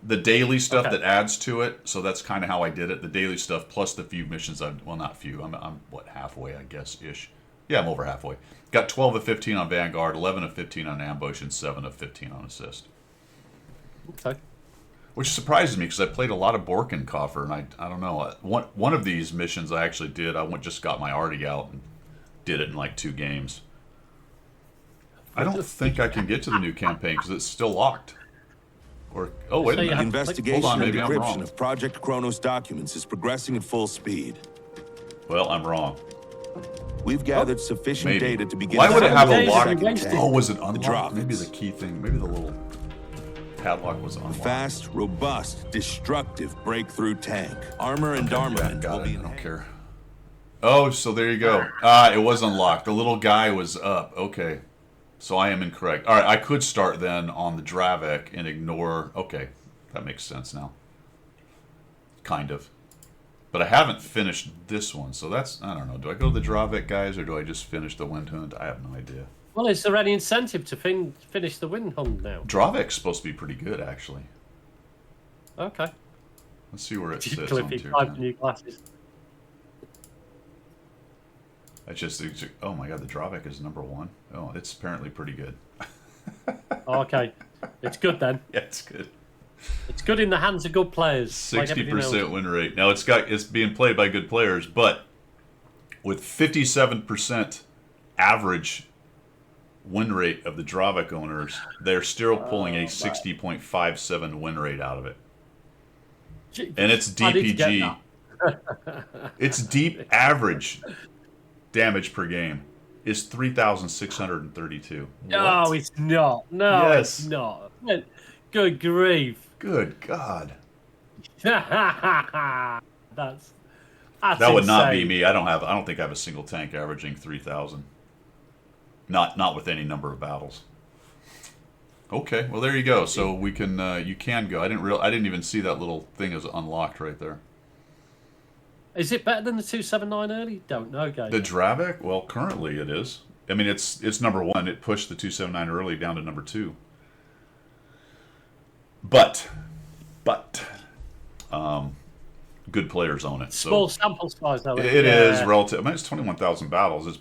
the daily stuff Okay. that adds to it, so that's kind of how I did it. The daily stuff plus the few missions, well, not few, I'm what, halfway, I guess, ish. Yeah, I'm over halfway. Got 12 of 15 on Vanguard, 11 of 15 on Ambush, and 7 of 15 on Assist. Okay. Which surprises me because I played a lot of Borkenkoffer, and I don't know. One of these missions I actually did. Just got my arty out and did it in like 2 games. I don't think I can get to the new campaign because it's still locked. Or wait So a you minute. have- Investigation Hold on, and maybe I'm wrong. decryption of Project Kronos documents is progressing at full speed. Well, I'm wrong. We've gathered sufficient Maybe. data to begin. Why would it have a Days lock? are wasted. Oh, was it unlocked? drops. Maybe the key thing. Maybe the little padlock was unlocked. Fast, robust, destructive breakthrough tank. Armor and armament will Got be it. I don't enhanced. care. Oh, so there you go. It was unlocked. The little guy was up. Okay. So I am incorrect. All right, I could start then on the Dravek and ignore... Okay, that makes sense now. Kind of. But I haven't finished this one, so that's... I don't know. Do I go to the Dravek guys, or do I just finish the Windhund? I have no idea. Well, is there any incentive to finish the Windhund now? Dravek's supposed to be pretty good, actually. Okay. Let's see where it sits on Cliffy, tier 5 10. new glasses. I just... Oh my god, the Dravek is number 1. Oh, it's apparently pretty good. Okay. It's good then. Yeah, it's good. It's good in the hands of good players. Like 60% everything else. win rate. Now it's being played by good players, but with 57% average win rate of the Dravek owners, they're still pulling a 60.57 win rate out of it. And it's I need to get DPG. Its deep average damage per game is 3,632. No, What? it's not. No, Yes. it's not. Good grief. Good God. that's That would not be insane. me. I don't think I have a single tank averaging 3,000. Not with any number of battles. Okay, well there you go. So we can you can go. I didn't even see that little thing as unlocked right there. Is it better than the 279 early? Don't know, guys. The Dravek, well, currently it is. I mean, it's number 1. It pushed the 279 early down to number 2. But, good players own it. Small So sample size, though. it is relative. I mean, it's 21,000 battles. It's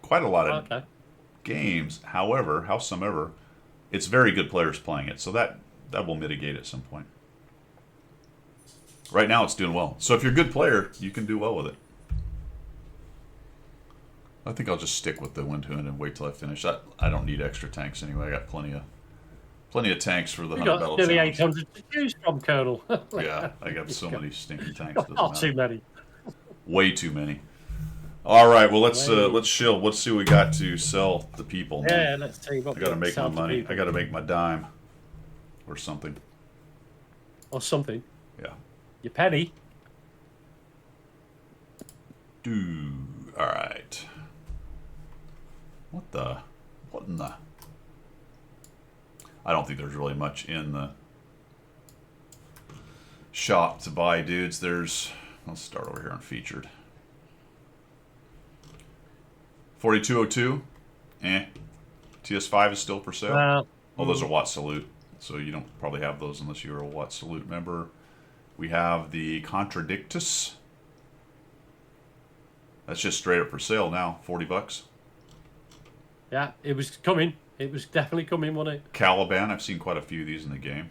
quite a lot of Okay. games. However, howsomever, it's very good players playing it. So that will mitigate at some point. Right now, it's doing well. So if you're a good player, you can do well with it. I think I'll just stick with the Windhound and wait till I finish. I don't need extra tanks anyway. I got plenty of tanks for the You 100 got battle nearly challenge. 800 to choose from, Colonel. Yeah, I got so many stinking tanks. Doesn't Not matter. too many. Way too many. All right, well let's chill. Let's see what we got to sell the people. Now. Yeah, let's see what I got to we make my sell to money. people. I got to make my dime, or something. Or something. Yeah. Your penny. All right. What in the? I don't think there's really much in the shop to buy, dudes. Let's start over here on featured. 4202. TS5 is still for sale. Those are Watt Salute, so you don't probably have those unless you're a Watt Salute member. We have the Contradictus. That's just straight up for sale now, $40. Yeah, it was coming. It was definitely coming, wasn't it? Caliban, I've seen quite a few of these in the game.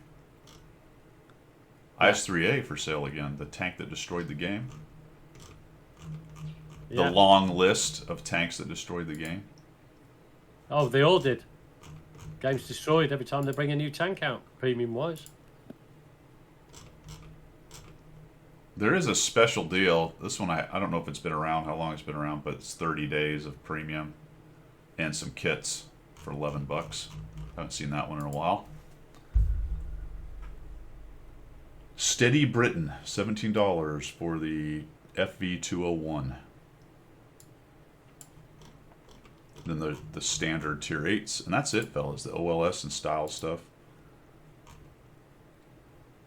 IS-3A for sale again, the tank that destroyed the game. The Yeah. long list of tanks that destroyed the game. Oh, they all did. Game's destroyed every time they bring a new tank out, premium-wise. There is a special deal. This one, I don't know if it's been around, how long it's been around, but it's 30 days of premium and some kits for $11. Haven't seen that one in a while. Steady Britain, $17 for the FV201. Then the standard tier 8s. And that's it, fellas. The OLS and style stuff.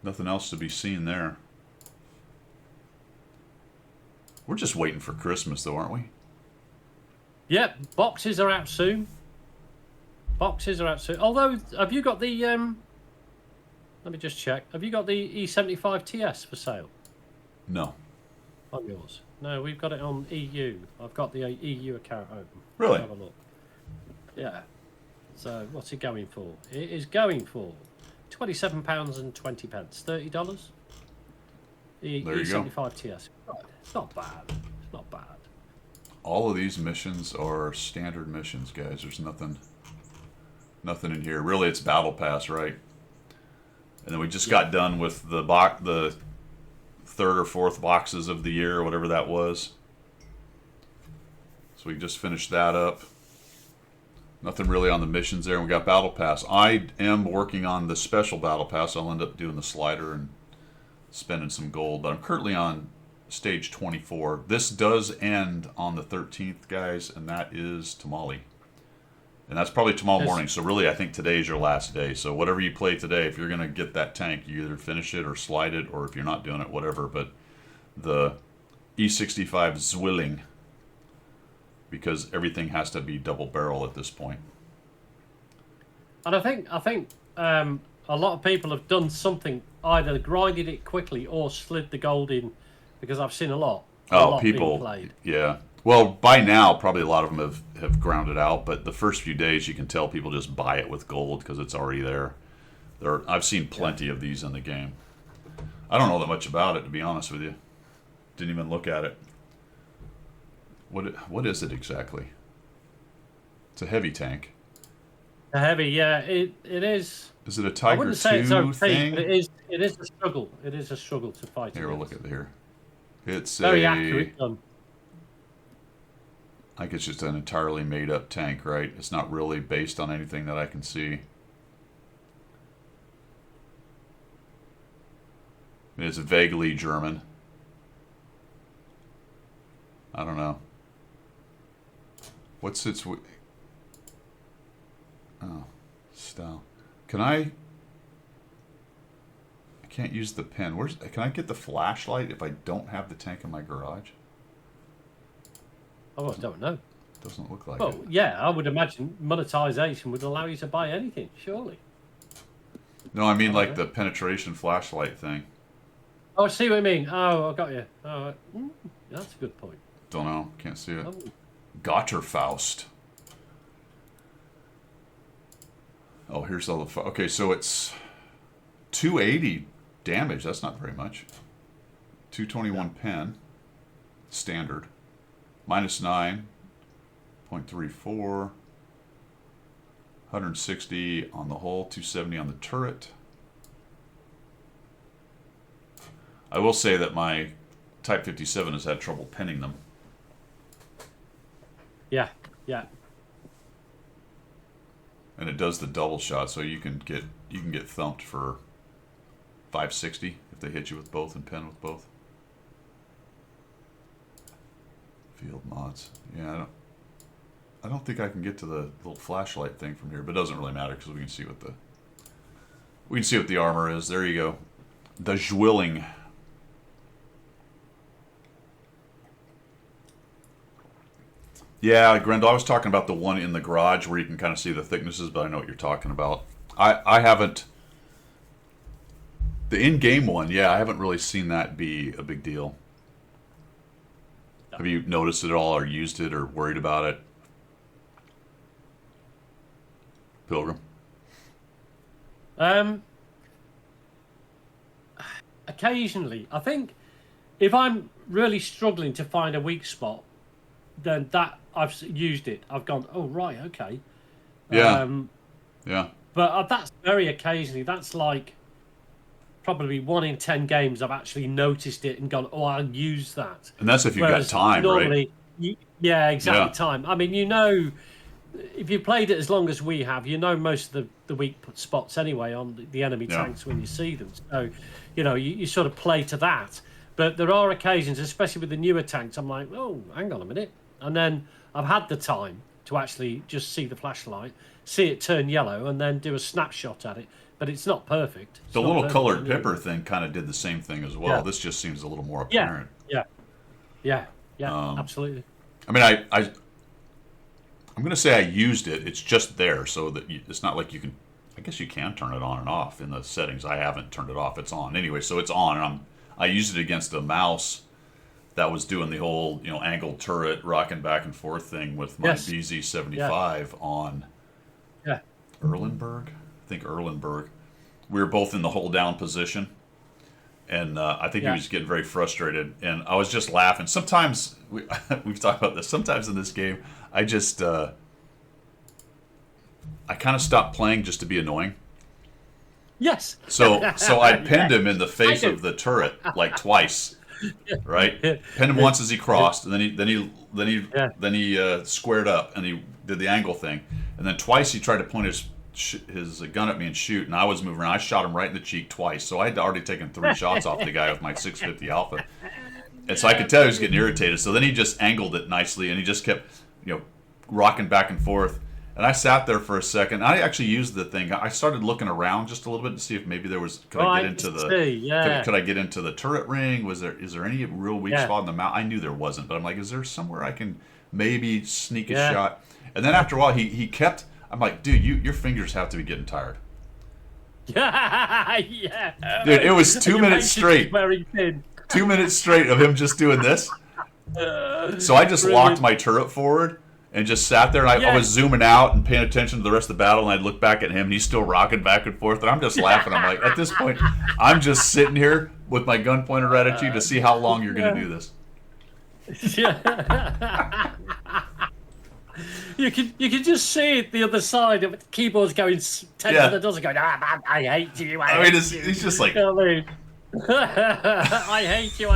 Nothing else to be seen there. We're just waiting for Christmas, though, aren't we? Yep, boxes are out soon. Boxes are out soon. Although, have you got the... let me just check. Have you got the E75 TS for sale No. on yours? No, we've got it on EU. I've got the EU account open. Really? Have a look. Yeah. So, what's it going for? It is going for £27.20. $30. The There you go. E75 TS. It's not bad. It's not bad. All of these missions are standard missions, guys. There's nothing in here. Really, it's Battle Pass, right? And then we just got done with the third or fourth boxes of the year, or whatever that was. So we just finished that up. Nothing really on the missions there. And we got Battle Pass. I am working on the special Battle Pass. I'll end up doing the slider and spending some gold. But I'm currently on stage 24. This does end on the 13th, guys, and that is Tamale. And that's probably tomorrow morning. So really, I think today is your last day. So whatever you play today, if you're going to get that tank, you either finish it or slide it, or if you're not doing it, whatever. But the E65 Zwilling, because everything has to be double barrel at this point. And I think a lot of people have done something, either grinded it quickly or slid the gold in, because I've seen a lot People, being played. yeah. Well, by now, probably a lot of them have ground it out, but the first few days, you can tell people just buy it with gold because it's already there. I've seen plenty of these in the game. I don't know that much about it, to be honest with you. Didn't even look at it. What is it exactly? It's a heavy tank. A heavy, yeah, it is. Is it a I Tiger wouldn't say it's 2 okay, thing? but it is a struggle. It is a struggle to fight. Here, we'll look at here. It's Very accurate gun. I think it's just an entirely made-up tank, right? It's not really based on anything that I can see. It's vaguely German. I don't know. What's its... Oh, style. Can I can't use the pen. Can I get the flashlight if I don't have the tank in my garage? Oh, I don't know. Doesn't look like Well, it. yeah, I would imagine monetization would allow you to buy anything, surely. No, I mean like the penetration flashlight thing. Oh, I see what you mean. Oh, I got you. Oh, that's a good point. Don't know. Can't see it. Oh. Gotterfaust. Oh, here's all the... Okay, so it's 280 damage. That's not very much. 221 pen. Standard. Minus 9.34. 160 on the hull. 270 on the turret. I will say that my Type 57 has had trouble pinning them. Yeah, yeah. And it does the double shot, so you can get thumped for 560 if they hit you with both and pin with both. Field mods. Yeah, I don't think I can get to the little flashlight thing from here, but it doesn't really matter because we can see what the armor is. There you go. The Zwilling. Yeah, Grendel, I was talking about the one in the garage where you can kind of see the thicknesses, but I know what you're talking about. I haven't... The in-game one, yeah, I haven't really seen that be a big deal. Have you noticed it at all or used it or worried about it? Pilgrim? Occasionally. I think if I'm really struggling to find a weak spot, then that I've used it. I've gone, oh, right, okay. Yeah. Yeah. But that's very occasionally. That's like probably 1 in 10 games I've actually noticed it and gone, oh, I'll use that. And that's if you've got time, normally, right? Yeah, exactly, Yeah. time. I mean, if you played it as long as we have, most of the weak spots anyway on the enemy tanks when you see them. So, you sort of play to that. But there are occasions, especially with the newer tanks, I'm like, oh, hang on a minute. And then I've had the time to actually just see the flashlight, see it turn yellow, and then do a snapshot at it. But it's not perfect. The little colored pipper thing kind of did the same thing as well. Yeah. This just seems a little more apparent. Yeah, absolutely. I mean, I'm going to say I used it. It's just there, so that it's not like you can... I guess you can turn it on and off in the settings. I haven't turned it off. It's on. Anyway, so it's on, and I used it against a mouse that was doing the whole, angled turret, rocking back and forth thing with my BZ-75 on Erlenberg. I think Erlenberg. We were both in the hold down position, and I think he was getting very frustrated, and I was just laughing. Sometimes, we've talked about this, sometimes in this game, I just, I kind of stopped playing just to be annoying. Yes. So I pinned him in the face of the turret like twice, right? Pinned him once as he crossed, and then he squared up and he did the angle thing, and then twice he tried to point his gun at me and shoot, and I was moving around. I shot him right in the cheek twice, so I had already taken 3 shots off the guy with my 650 Alpha, and so I could tell he was getting irritated. So then he just angled it nicely, and he just kept, rocking back and forth. And I sat there for a second. I actually used the thing. I started looking around just a little bit to see if maybe there was. Could I get into the turret ring? Is there any real weak spot in the mount? I knew there wasn't, but I'm like, is there somewhere I can maybe sneak a shot? And then after a while, he kept. I'm like, dude, your fingers have to be getting tired. Yeah. Dude, it was 2 minutes straight. 2 minutes straight of him just doing this. So I just locked my turret forward and just sat there, and I was zooming out and paying attention to the rest of the battle, and I'd look back at him, and he's still rocking back and forth, and I'm just laughing. I'm like, at this point, I'm just sitting here with my gun pointed right at you to see how long you're going to do this. Yeah. You can just see it the other side of it. The keyboard's going 10 to the dozen, going, I hate you. He's just like... I hate you.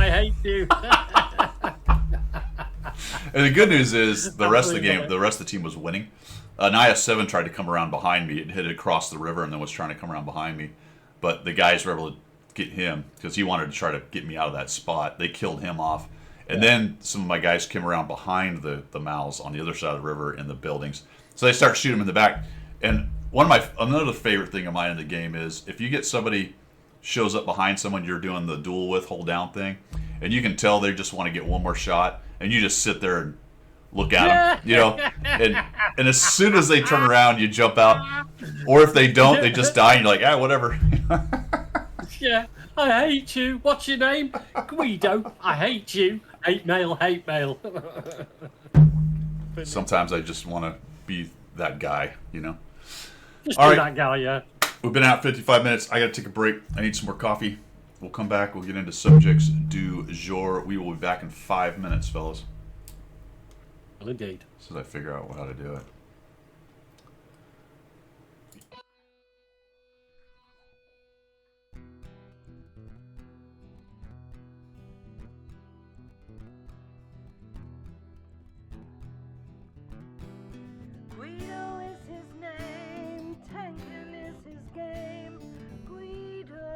And the good news is the rest of the game, the rest of the team was winning. An IS-7 tried to come around behind me. It hit across the river and then was trying to come around behind me. But the guys were able to get him because he wanted to try to get me out of that spot. They killed him off. And then some of my guys came around behind the mouths on the other side of the river in the buildings. So they start shooting him in the back. And another favorite thing of mine in the game is if you get somebody shows up behind someone you're doing the duel with, hold down thing, and you can tell they just want to get one more shot, and you just sit there and look at them, and as soon as they turn around, you jump out, or if they don't, they just die, and you're like, whatever. Yeah, I hate you. What's your name? Guido. I hate you. Hate mail, hate mail. Sometimes I just want to be that guy, you know? Just All do right. that guy, yeah. We've been out 55 minutes. I got to take a break. I need some more coffee. We'll come back. We'll get into subjects du jour. We will be back in 5 minutes, fellas. Well, indeed. As soon as I figure out how to do it. Guido is his name, tanking is his game. Guido.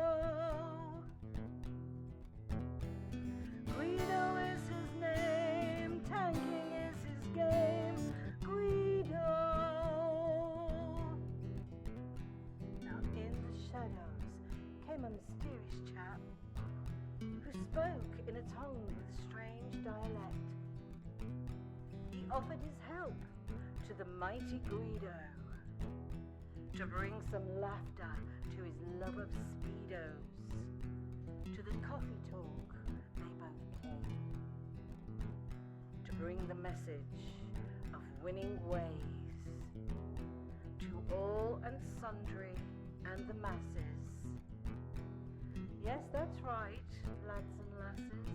Guido is his name, tanking is his game. Guido. Now in the shadows came a mysterious chap who spoke in a tongue with strange dialect. He offered his help to the mighty Guido to bring some laughter to his love of speedos. To the coffee talk they both came to bring the message of winning ways to all and sundry and the masses. Yes, that's right, lads and lasses.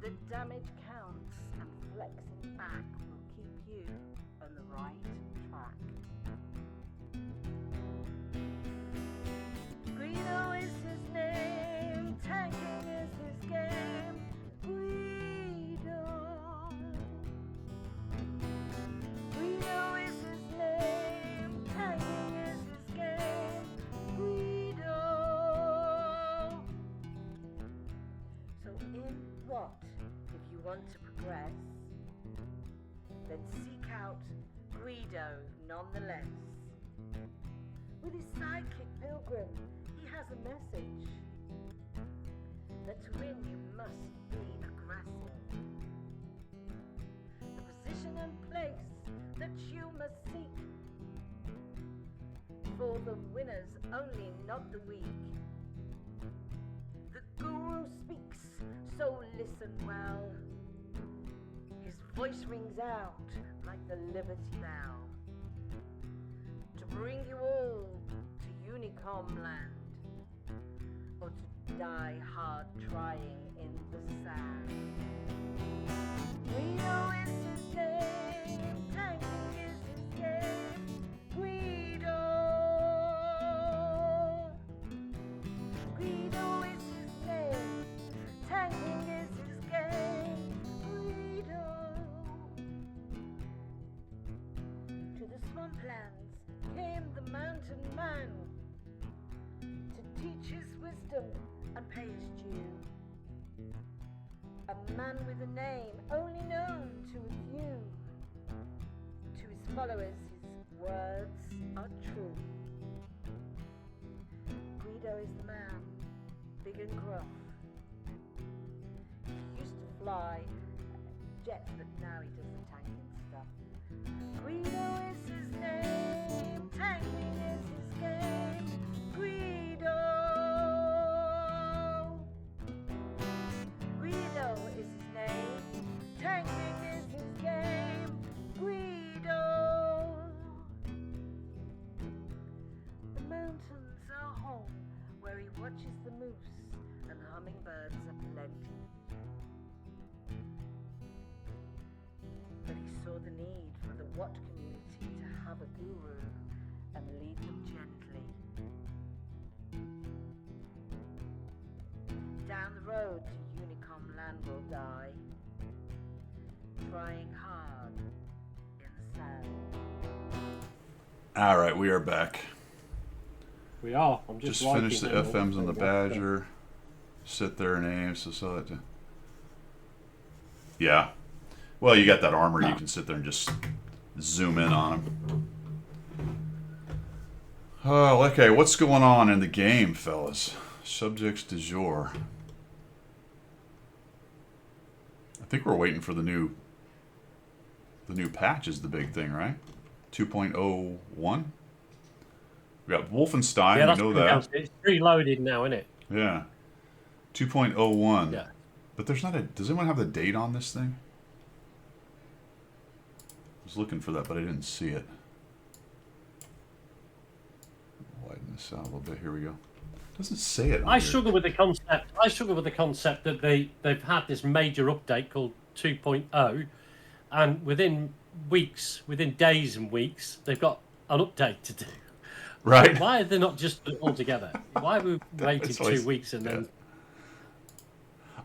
The damage counts and flexing back will keep you on the right track. Guido is his name, tanking is his game. Guido. Guido is his name, tanking is his game. Guido. So in what, if you want to progress, then seek out Guido nonetheless. With his sidekick Pilgrim, he has a message that to win you must be aggressive. The position and place that you must seek, for the winners only, not the weak. The guru speaks, so listen well. His voice rings out like the Liberty Bell to bring you all to Unicom land, or to die hard trying in the sand. Guido is his name, tanking is his game. Guido. Guido is his name, tanking is his game. Guido. To the swamplands came the mountain man to teach his wisdom and pay his due. A man with a name only known to a few. To his followers his words are true. Guido is the man, big and gruff. He used to fly jets, but now he does the tanking stuff. Guido is his name, tanking is his game. Guido. Guido is his name, tanking is his game. Guido. The mountains are home where he watches the moose and hummingbirds aplenty. But he saw the need for the Watt community to have a guru and lead them gently. Down the road to Unicom land will die, trying hard in the sand. All right, we are back. We are. I'm Just liking finished the them. FMs on the Badger. Set their names so that. Yeah. Well, you got that armor. You can sit there and just zoom in on them. Oh, okay. What's going on in the game, fellas? Subjects du jour. I think we're waiting for the new patch is the big thing, right? 2.01. We got Wolfenstein. Yeah, that's we know been that. announced. It's preloaded now, isn't it? Yeah. 2.01. Yeah. But there's not a. Does anyone have the date on this thing? I was looking for that, but I didn't see it. Widen this out a little bit. Here we go. Doesn't say it. I struggle with the concept. I struggle with the concept that they've had this major update called 2.0, and within weeks, within days and weeks, they've got an update to do. Right. Why are they not just put it all together? Why have we waited always- 2 weeks and then?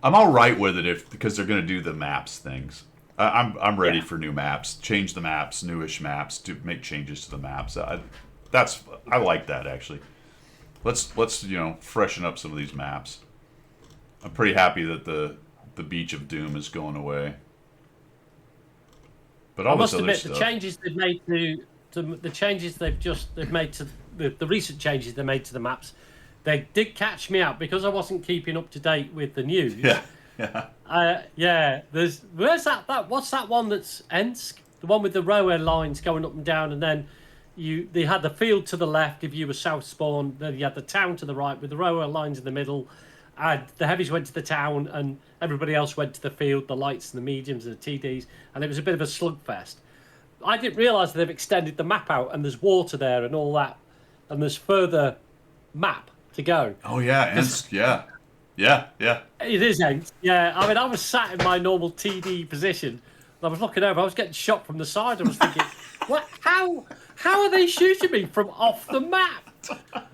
I'm all right with it because they're going to do the maps things. I'm ready for new maps. Change the maps, newish maps, to make changes to the maps. I like that actually. Let's freshen up some of these maps. I'm pretty happy that the Beach of Doom is going away. But all I must this other admit, stuff. the changes they've made to the changes they've made to the recent changes they made to the maps, they did catch me out because I wasn't keeping up to date with the news. Yeah. Yeah. Where's that? What's that one that's Ensk? The one with the railway lines going up and down, and then they had the field to the left if you were south spawn. Then you had the town to the right with the railway lines in the middle. And the heavies went to the town, and everybody else went to the field. The lights and the mediums and the TDs, and it was a bit of a slugfest. I didn't realise they've extended the map out, and there's water there and all that, and there's further map to go. Oh yeah, Ensk. Yeah. It is Ensk. Yeah, I mean, I was sat in my normal TD position, and I was looking over. I was getting shot from the side. I was thinking, what? How are they shooting me from off the map?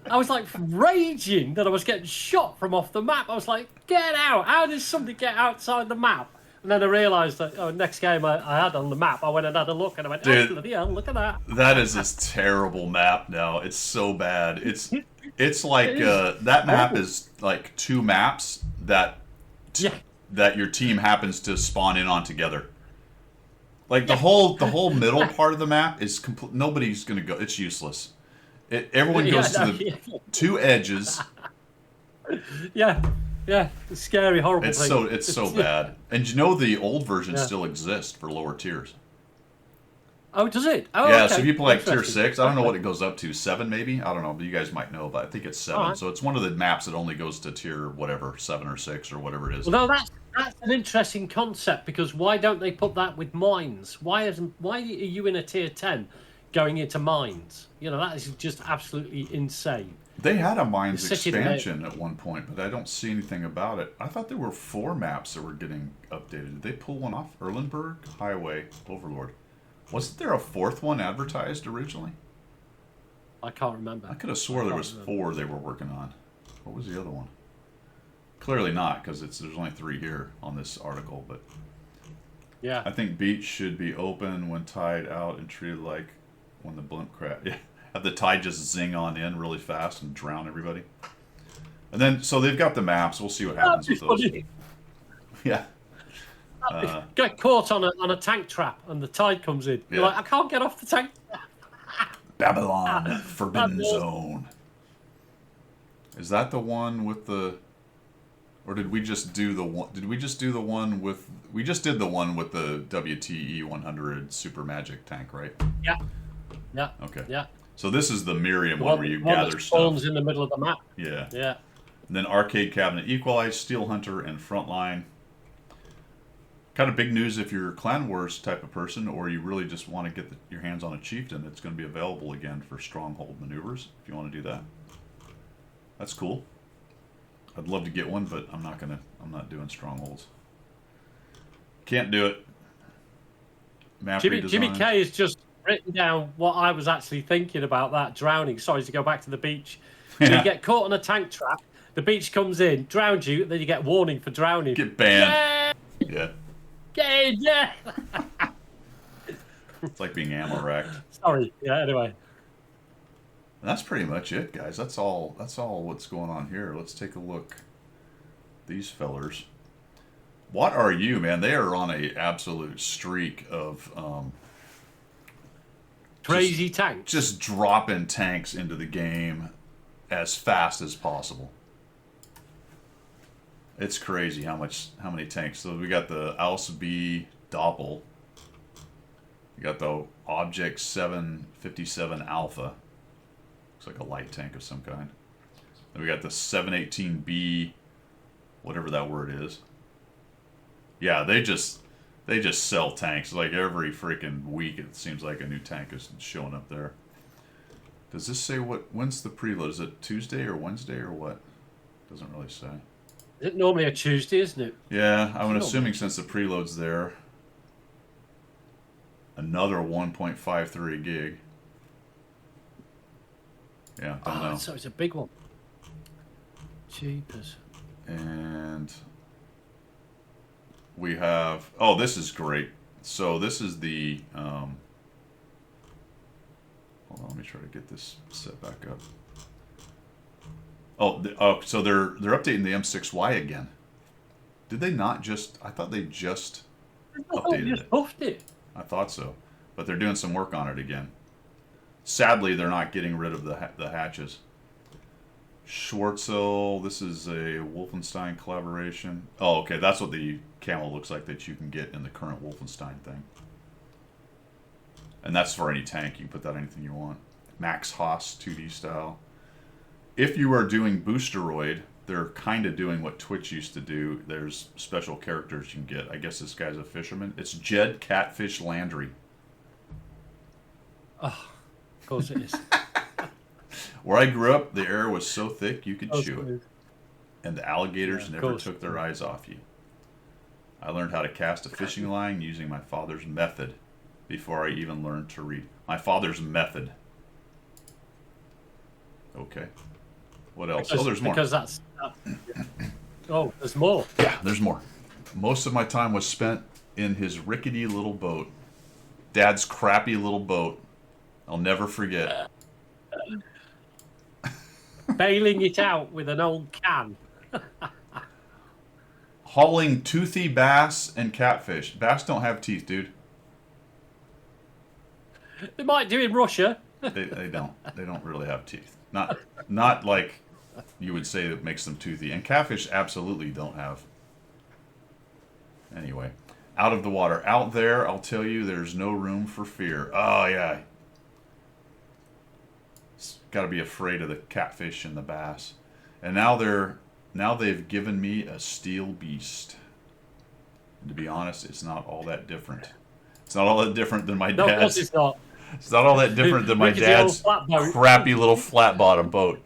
I was like raging that I was getting shot from off the map. I was like, get out! How does somebody get outside the map? And then I realised that next game I had on the map, I went and had a look, and I went, Dude, oh, bloody hell, look at that. That is this terrible map now. It's so bad. It's like that map is like two maps that your team happens to spawn in on together. Like the whole middle part of the map is complete. Nobody's gonna go. It's useless. Everyone goes to the two edges. Yeah, it's scary, horrible. It's so bad. And the old version still exists for lower tiers. Oh, does it? Oh, yeah. okay. So if you play like tier Interesting. 6, I don't know what it goes up to, 7 maybe. I don't know, but you guys might know. But I think it's 7. All right. So it's one of the maps that only goes to tier whatever, 7 or 6 or whatever it is. Well, no, that's an interesting concept because why don't they put that with mines? Why are you in a tier 10 going into mines? That is just absolutely insane. They had a mines The city expansion at one point, but I don't see anything about it. I thought there were 4 maps that were getting updated. Did they pull one off? Erlenberg, Highway, Overlord. Wasn't there a 4th one advertised originally? I can't remember. I could have swore there was 4 they were working on. What was the other one? Clearly not, because there's only 3 here on this article. But Yeah. I think beach should be open when tide out and treated like when the blimp crash. Yeah. Have the tide just zing on in really fast and drown everybody. And then, so they've got the maps. We'll see what happens with those. Yeah. Get caught on a tank trap and the tide comes in. You're Yeah. like, I can't get off the tank. Babylon, Forbidden Babylon. Zone. Is that the one with the... Or did we just do the one... Did we just do the one with... We just did the one with the WTE 100 Super Magic tank, right? Yeah. Yeah. Okay. Yeah. So this is the Miriam The one where you gather that stuff. spawns in the middle of the map. Yeah. Yeah. And then Arcade Cabinet Equalize, Steel Hunter, and Frontline. Kind of big news if you're a Clan Wars type of person, or you really just want to get your hands on a chieftain. It's going to be available again for stronghold maneuvers if you want to do that. That's cool. I'd love to get one, but I'm not doing strongholds. Can't do it. Map Jimmy redesign. K has just written down what I was actually thinking about that drowning. Sorry to go back to the beach. So Yeah. you get caught on a tank trap, the beach comes in, drowns you, and then you get warning for drowning. Get banned. Yeah. Get in, yeah. It's like being ammo racked. Sorry. Yeah, anyway. And that's pretty much it, guys. That's all what's going on here. Let's take a look. These fellers. What are you, man? They are on a absolute streak of Crazy tank. just dropping tanks into the game as fast as possible. It's crazy how many tanks. So we got the Aus B Doppel. We got the Object 757 Alpha. Looks like a light tank of some kind. Then we got the 718B, whatever that word is. Yeah, they just sell tanks. Like every freaking week it seems like a new tank is showing up there. Does this say when's the preload? Is it Tuesday or Wednesday or what? Doesn't really say. Is it normally a Tuesday, isn't it? Yeah, I'm assuming since the preload's there. Another 1.53 gig. Yeah, don't know. So it's a big one. Jeepers. And we have... Oh, this is great. So this is the... hold on, let me try to get this set back up. Oh, so they're updating the M6Y again. Did they not just... I thought they just updated it. Puffed it. I thought so. But they're doing some work on it again. Sadly, they're not getting rid of the hatches. Schwartzel, this is a Wolfenstein collaboration. Oh, okay, that's what the camo looks like that you can get in the current Wolfenstein thing. And that's for any tank. You can put that on anything you want. Max Haas 2D style. If you are doing Boosteroid, they're kind of doing what Twitch used to do. There's special characters you can get. I guess this guy's a fisherman. It's Jed Catfish Landry. Oh, of course it is. Where I grew up, the air was so thick you could chew it. And the alligators never course. took their eyes off you. I learned how to cast a fishing line using my father's method before I even learned to read. My father's method. Okay. What else? There's more. Because that's... Oh, there's more. Yeah, there's more. Most of my time was spent in his rickety little boat. Dad's crappy little boat. I'll never forget. Bailing it out with an old can. Hauling toothy bass and catfish. Bass don't have teeth, dude. They might do in Russia. They don't. They don't really have teeth. Not like you would say that makes them toothy. And catfish absolutely don't have. Anyway, out of the water. Out there, I'll tell you, there's no room for fear. Oh, yeah. Got to be afraid of the catfish and the bass. And now they've given me a steel beast. And to be honest, it's not all that different. It's not all that different than my dad's. No, of course it's not. It's not all that different than my dad's crappy little flat bottom boat.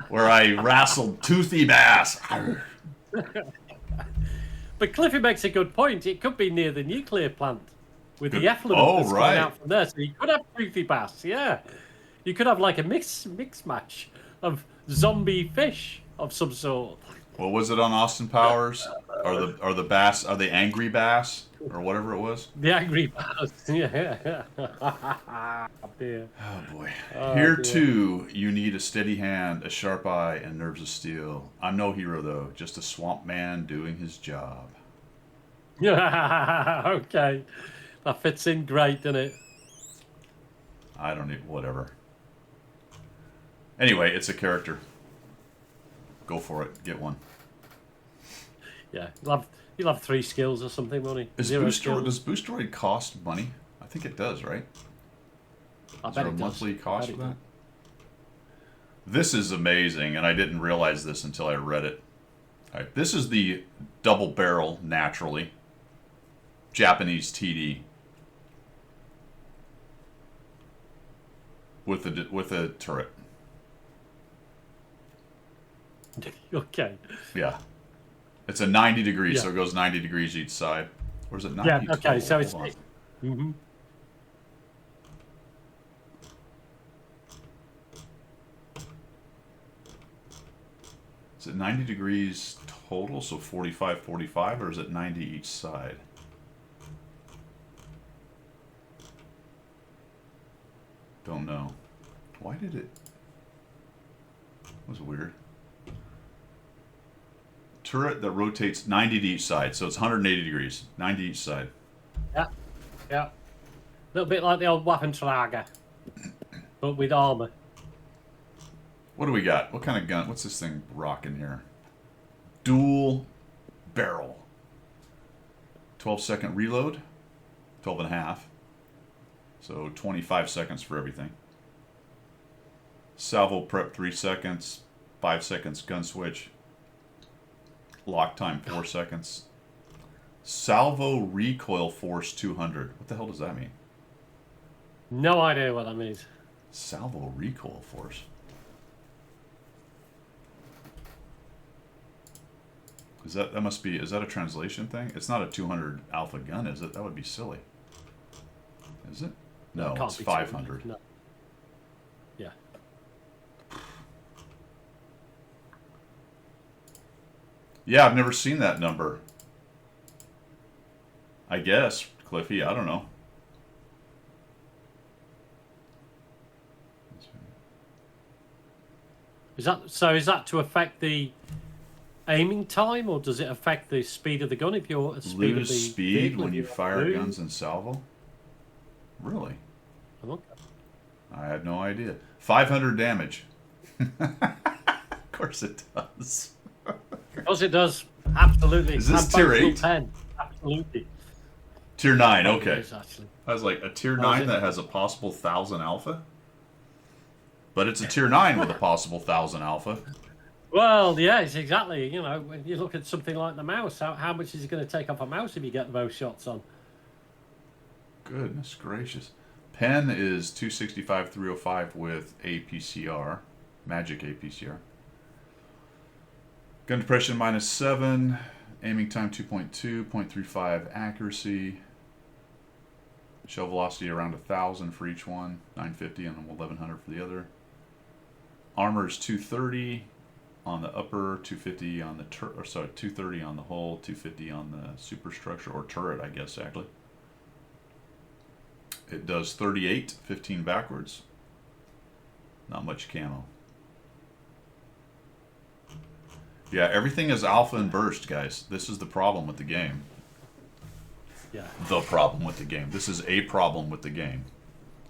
Where I wrestled toothy bass. But Cliffy makes a good point. It could be near the nuclear plant with the effluent that's going out from there. So you could have toothy bass, yeah. You could have like a mix match of zombie fish of some sort. What was it on Austin Powers? Are the bass? Are they angry bass or whatever it was? The angry bass. Yeah. Dear. Oh boy. Oh, Here dear. too, you need a steady hand, a sharp eye, and nerves of steel. I'm no hero though, just a swamp man doing his job. Okay, that fits in great, doesn't it? I don't need whatever. Anyway, it's a character. Go for it. Get one. Yeah, you'll have 3 skills or something, won't he? Does 0 skills. Boosteroid cost money? I think it does, right? I Is bet there a it does. monthly cost I for bet it that? This is amazing, and I didn't realize this until I read it. All right, this is the double barrel, naturally. Japanese TD. With a turret. does. Okay. Yeah. It's a 90 degrees, Yeah. so it goes 90 degrees each side. Or is it 90 Yeah, okay, total? so it's... Hold on. Mm-hmm. Is it 90 degrees total, so 45, 45, or is it 90 each side? Don't know. Why did it... That was weird. Turret that rotates 90 to each side, so it's 180 degrees. 90 each side. Yeah. A little bit like the old Waffentrager, but with armour. What do we got? What kind of gun? What's this thing rocking here? Dual barrel. 12-second reload. 12 and a half. So 25 seconds for everything. Salvo prep 3 seconds. 5 seconds gun switch. Lock time 4 seconds. Salvo recoil force 200. What the hell does that mean? No idea what that means. Salvo recoil force. Is that must be, is that a translation thing? It's not a 200 alpha gun, is it? That would be silly. Is it? No, Can't it's be 500. No. Yeah. Yeah, I've never seen that number. I guess, Cliffy, I don't know. Is that to affect the aiming time, or does it affect the speed of the gun if you're at the speed of Lose the speed vehicle, when if you you're fire moving? guns in salvo? Really? Okay. I had no idea. 500 damage. Of course it does. Because it does. Absolutely. Is this And tier both will 8? 10. Absolutely. Tier 9, It okay. is, actually. I was like, a tier is 9 it? that has a possible 1000 alpha? But it's a tier 9 with a possible 1000 alpha. Well, yes, exactly. You know, when you look at something like the mouse, how much is it going to take off a mouse if you get the most shots on? Goodness gracious. Pen is 265, 305 with APCR. Magic APCR. Gun depression -7. Aiming time 2.2. 0.35 accuracy. Shell velocity around 1,000 for each one. 950 and 1,100 for the other. Armor is 230 on the upper, 250 on the 230 on the hull, 250 on the superstructure or turret, I guess actually. It does 38, 15 backwards. Not much camo. Yeah, everything is alpha and burst, guys. This is the problem with the game. Yeah. The problem with the game. This is a problem with the game.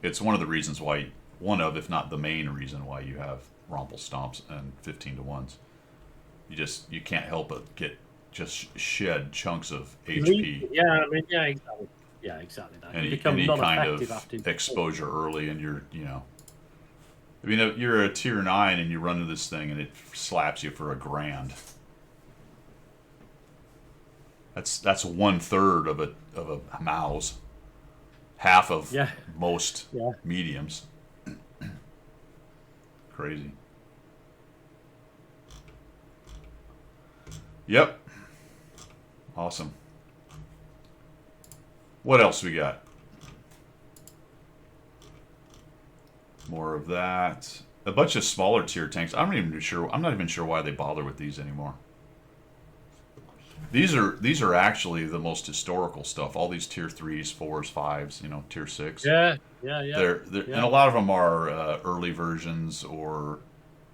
It's one of the reasons why, if not the main reason why you have Rumble Stomps and 15 to 1s. You can't help but just shed chunks of HP. Yeah, I mean, yeah, exactly. Yeah, exactly. That. You Any become kind non-effective of after exposure early, and I mean, if you're a tier 9 and you run into this thing and it slaps you for $1,000. That's 1/3 of a mouse, half of most mediums. Crazy. Yep. Awesome. What else we got? More of that. A bunch of smaller tier tanks. I'm not even sure why they bother with these anymore. These are actually the most historical stuff. All these tier 3s, 4s, 5s, tier 6. Yeah. They're and a lot of them are early versions or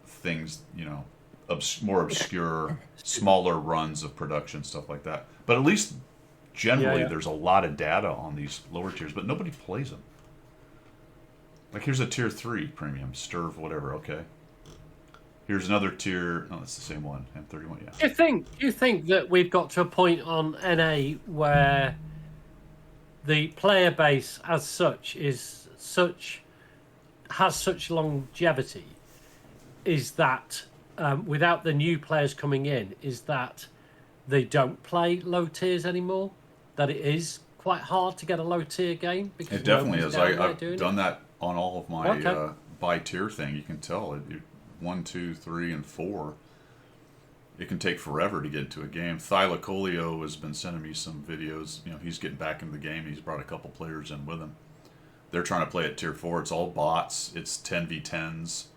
things, more obscure, smaller runs of production, stuff like that. But at least generally there's a lot of data on these lower tiers, but nobody plays them. Like here's a tier 3 premium, Sturv, whatever, okay. Here's another tier. No, it's the same one. M31, yeah. Do you think that we've got to a point on NA where the player base as such has such longevity? Is that without the new players coming in, is that they don't play low tiers anymore? That it is quite hard to get a low tier game? Because It definitely is. I've doing done that on all of my Okay. by tier thing. You can tell it. 1, 2, 3, and 4. It can take forever to get into a game. Thylacolio has been sending me some videos. He's getting back into the game. He's brought a couple players in with him. They're trying to play at tier 4. It's all bots. It's 10v10s.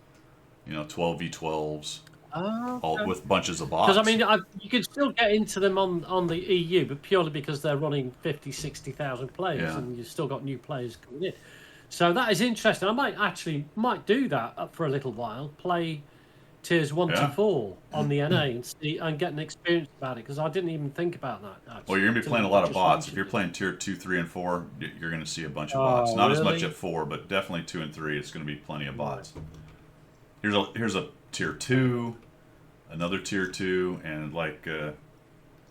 12v12s. All with bunches of bots. Because, I mean, you could still get into them on the EU, but purely because they're running 50, 60,000 players, and you've still got new players coming in. So that is interesting. I might do that for a little while, play tiers 1 to 4 on the NA and get an experience about it, because I didn't even think about that. Actually. Well, you're going to be playing a lot of bots. If you're playing tier 2, 3, and 4, you're going to see a bunch of bots. Not as much at 4, but definitely 2 and 3, it's going to be plenty of bots. Here's a tier 2, another tier 2, and like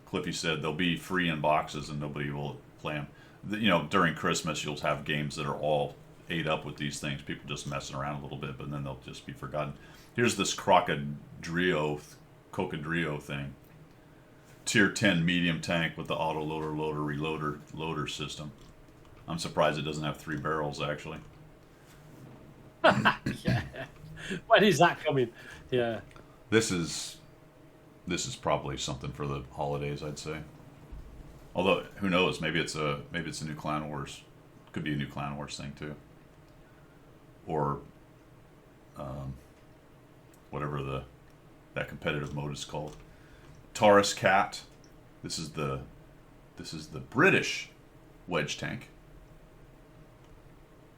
Cliffy said, they'll be free in boxes and nobody will play them. During Christmas, you'll have games that are all ate up with these things. People just messing around a little bit, but then they'll just be forgotten. Here's this Cocodrillo thing. Tier 10 medium tank with the auto loader system. I'm surprised it doesn't have 3 barrels, actually. Yeah. When is that coming? Yeah. This is probably something for the holidays, I'd say. Although, who knows? Maybe it's a new Clan Wars. Could be a new Clan Wars thing too. Or whatever that competitive mode is called. Taurus Cat. This is the British wedge tank.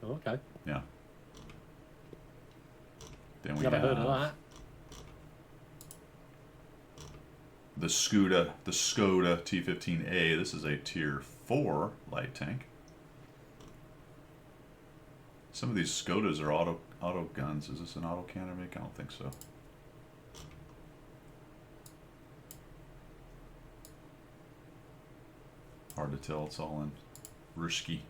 Okay. Yeah. Then we Never have heard of that. the Skoda T15A. This is a tier 4 light tank. Some of these Skodas are auto guns. Is this an auto cannon make? I don't think so. Hard to tell. It's all in Ruski.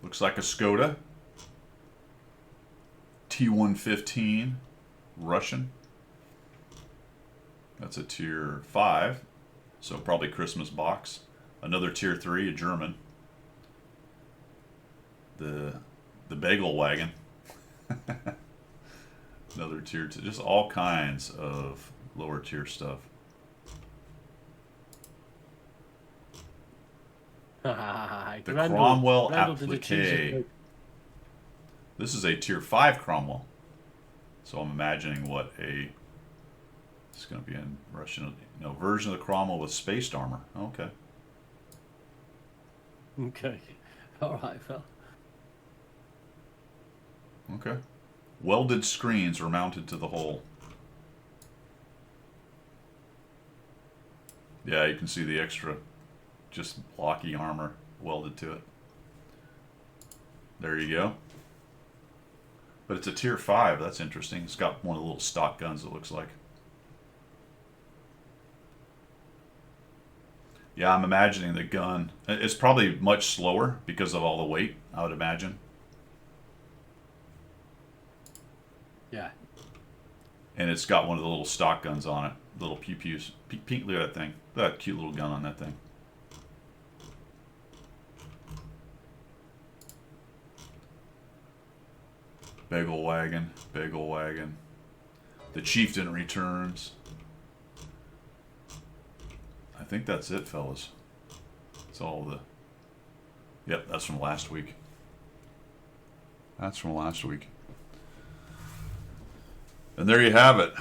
Looks like a Skoda. T115 Russian. That's a tier 5. So probably Christmas box. Another tier 3, a German. The Bagel Wagon. Another tier 2. Just all kinds of lower tier stuff. The Cromwell Applique. This is a tier 5 Cromwell. So I'm imagining what it's going to be in Russian, version of the Cromwell with spaced armor. Okay. Okay. All right, Phil. Okay. Welded screens were mounted to the hull. Yeah, you can see the extra, just blocky armor welded to it. There you go. But it's a tier 5. That's interesting. It's got one of the little stock guns, it looks like. Yeah, I'm imagining the gun. It's probably much slower because of all the weight, I would imagine. Yeah. And it's got one of the little stock guns on it. Little pew-pews. Pink, look at that thing. Look at that cute little gun on that thing. Bagel Wagon. The Chieftain returns. I think that's it, fellas. That's all the... Yep, that's from last week. That's from last week. And there you have it.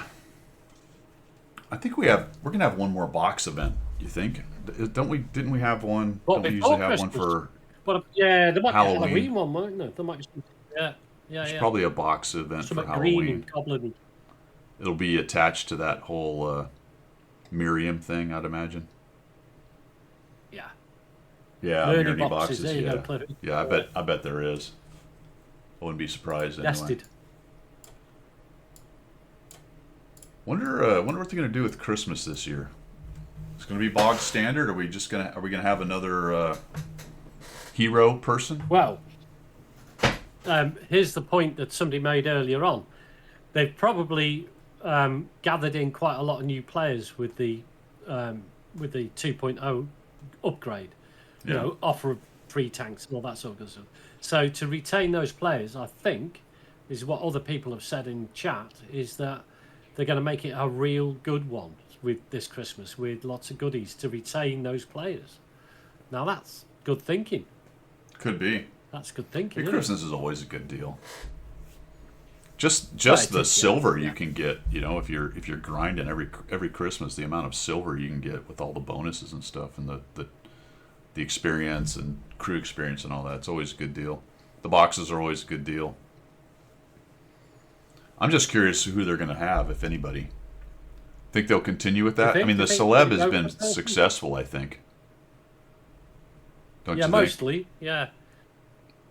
I think we're gonna have one more box event. You think? Didn't we have one? What, Don't we before usually have Christmas? one for But yeah, there might be a Halloween. Halloween one, mightn't there? There might be some, yeah. There's probably a box event some for green Halloween. and goblin. It'll be attached to that whole Miriam thing, I'd imagine. Yeah. Yeah, Learning Miriam boxes, there you yeah. go, Cliffy. Yeah, I bet there is. I wouldn't be surprised anyway. Nested. Wonder what they're gonna do with Christmas this year. It's gonna be bog standard. Are we gonna have another hero person? Well, here's the point that somebody made earlier on. They've probably gathered in quite a lot of new players with the 2.0 upgrade. Yeah. Offer of free tanks and all that sort of stuff. So to retain those players, I think, is what other people have said in chat, is that they're going to make it a real good one with this Christmas, with lots of goodies to retain those players. Now that's good thinking. Could be. That's good thinking. Hey, isn't it? Christmas is always a good deal. Just Right, the yeah, silver yeah. you can get, if you're grinding every Christmas, the amount of silver you can get with all the bonuses and stuff, and the experience and crew experience and all that, it's always a good deal. The boxes are always a good deal. I'm just curious who they're going to have, if anybody. Think they'll continue with that? think- I mean, the you think celeb they has go been for that? successful, I think. Don't Yeah, you think? mostly. Yeah.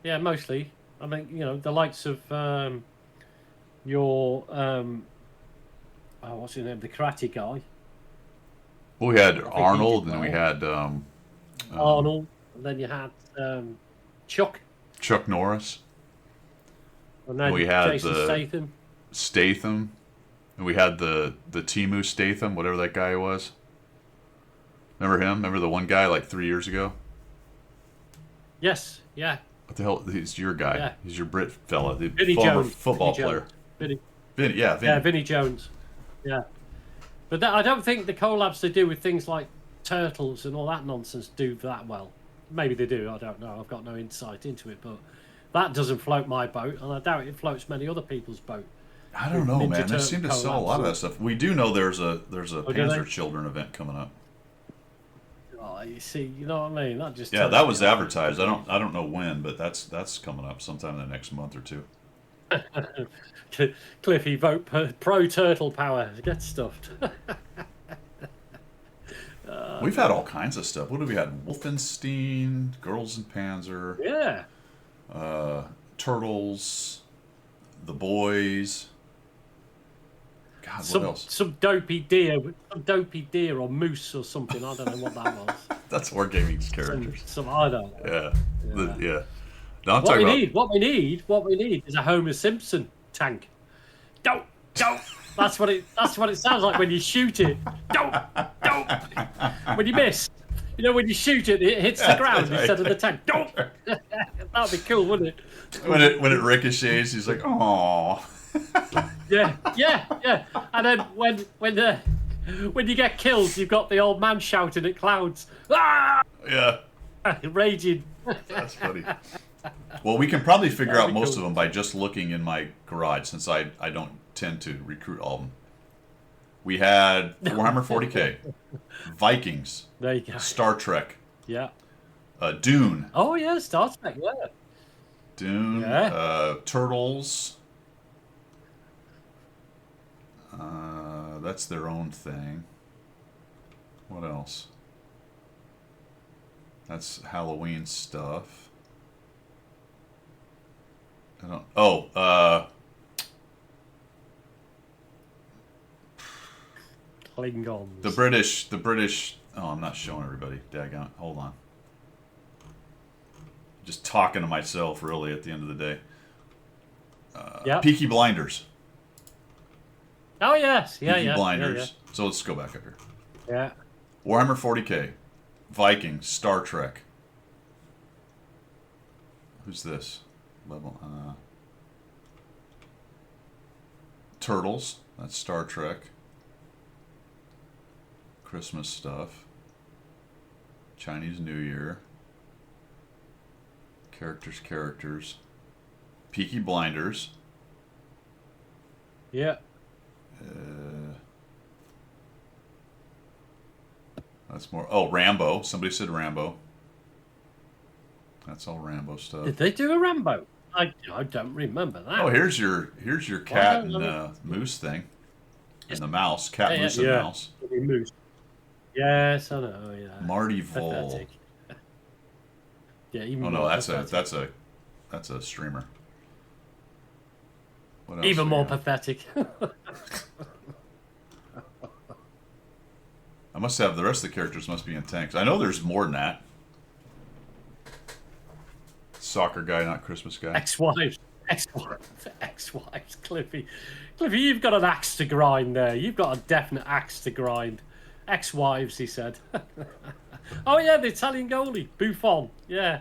Yeah, mostly. I mean, the likes of what's his name? The karate guy. Well, we had he did Arnold, and we well. had Arnold. And then you had Chuck. Chuck Norris. And then We had Jason Statham. Statham. And we had the Timu Statham, whatever that guy was. Remember him? Remember the one guy like 3 years ago? Yes, yeah. What the hell? He's your guy. Yeah. He's your Brit fella. The Vinny former Jones. football Vinny player. Jones. Vinny. Vinny, yeah, Vinny. Yeah, Vinny Jones. Yeah. But I don't think the collabs they do with things like Turtles and all that nonsense do that well. Maybe they do, I don't know. I've got no insight into it, but that doesn't float my boat, and I doubt it floats many other people's boat. I don't know, Ninja man. They Turtle seem to sell a lot of that stuff. We do know there's a do Panzer they? Children event coming up. Oh, you see, you know what I mean? That just Yeah, tells that you. was advertised. I don't know when, but that's coming up sometime in the next month or two. Cliffy, vote pro turtle power. Get stuffed. We've had all kinds of stuff. What have we had? Wolfenstein, Girls in Panzer, Yeah. Turtles, The Boys. God, what else? Some dopey deer or moose or something. I don't know what that was. That's Wargaming's characters. Some I don't know. Yeah. Yeah. No, I'm What talking we about. need is a Homer Simpson tank. Don't. That's what it sounds like when you shoot it. Don't. When you miss, you know, when you shoot it, it hits the ground instead of the tank. Don't. That'd be cool, wouldn't it? When it ricochets, he's like, "Oh." Yeah. And then when you get killed, you've got the old man shouting at clouds. Ah! Yeah, Raging. that's funny. Well, we can probably figure out That'd be most cool. of them by just looking in my garage, since I don't tend to recruit all of them. We had Warhammer 40K, Vikings, There you go. Star Trek, Yeah. Dune, Oh yeah, Star Trek. Yeah. Dune, Yeah. Turtles. That's their own thing. What else? That's Halloween stuff. I don't. Oh, Klingons. the British. Oh, I'm not showing everybody. Daggone. Hold on. Just talking to myself, really, at the end of the day. Yeah. Peaky Blinders. Oh yes. Yeah. Peaky Yeah. Blinders. So let's go back up here. Yeah. Warhammer 40K, Vikings, Star Trek. Who's this? Level. Turtles. That's Star Trek. Christmas stuff. Chinese New Year. Characters. Peaky Blinders. Yeah. That's more. Oh, Rambo. Somebody said Rambo. That's all Rambo stuff. Did they do a Rambo? I don't remember that. Oh, here's your cat don't and know. moose thing, and the mouse, cat, moose, and yeah. mouse. Moose. Yes, I know. Yeah. Marty Vol. Pathetic. Yeah. Even Oh no, more that's pathetic. a streamer. What else Even we more got? pathetic. I must have the rest of the characters must be in tanks. I know there's more than that. Soccer guy, not Christmas guy. Ex-wives, Cliffy, you've got an axe to grind there. You've got a definite axe to grind. Ex-wives, he said. Oh yeah, the Italian goalie, Buffon. Yeah,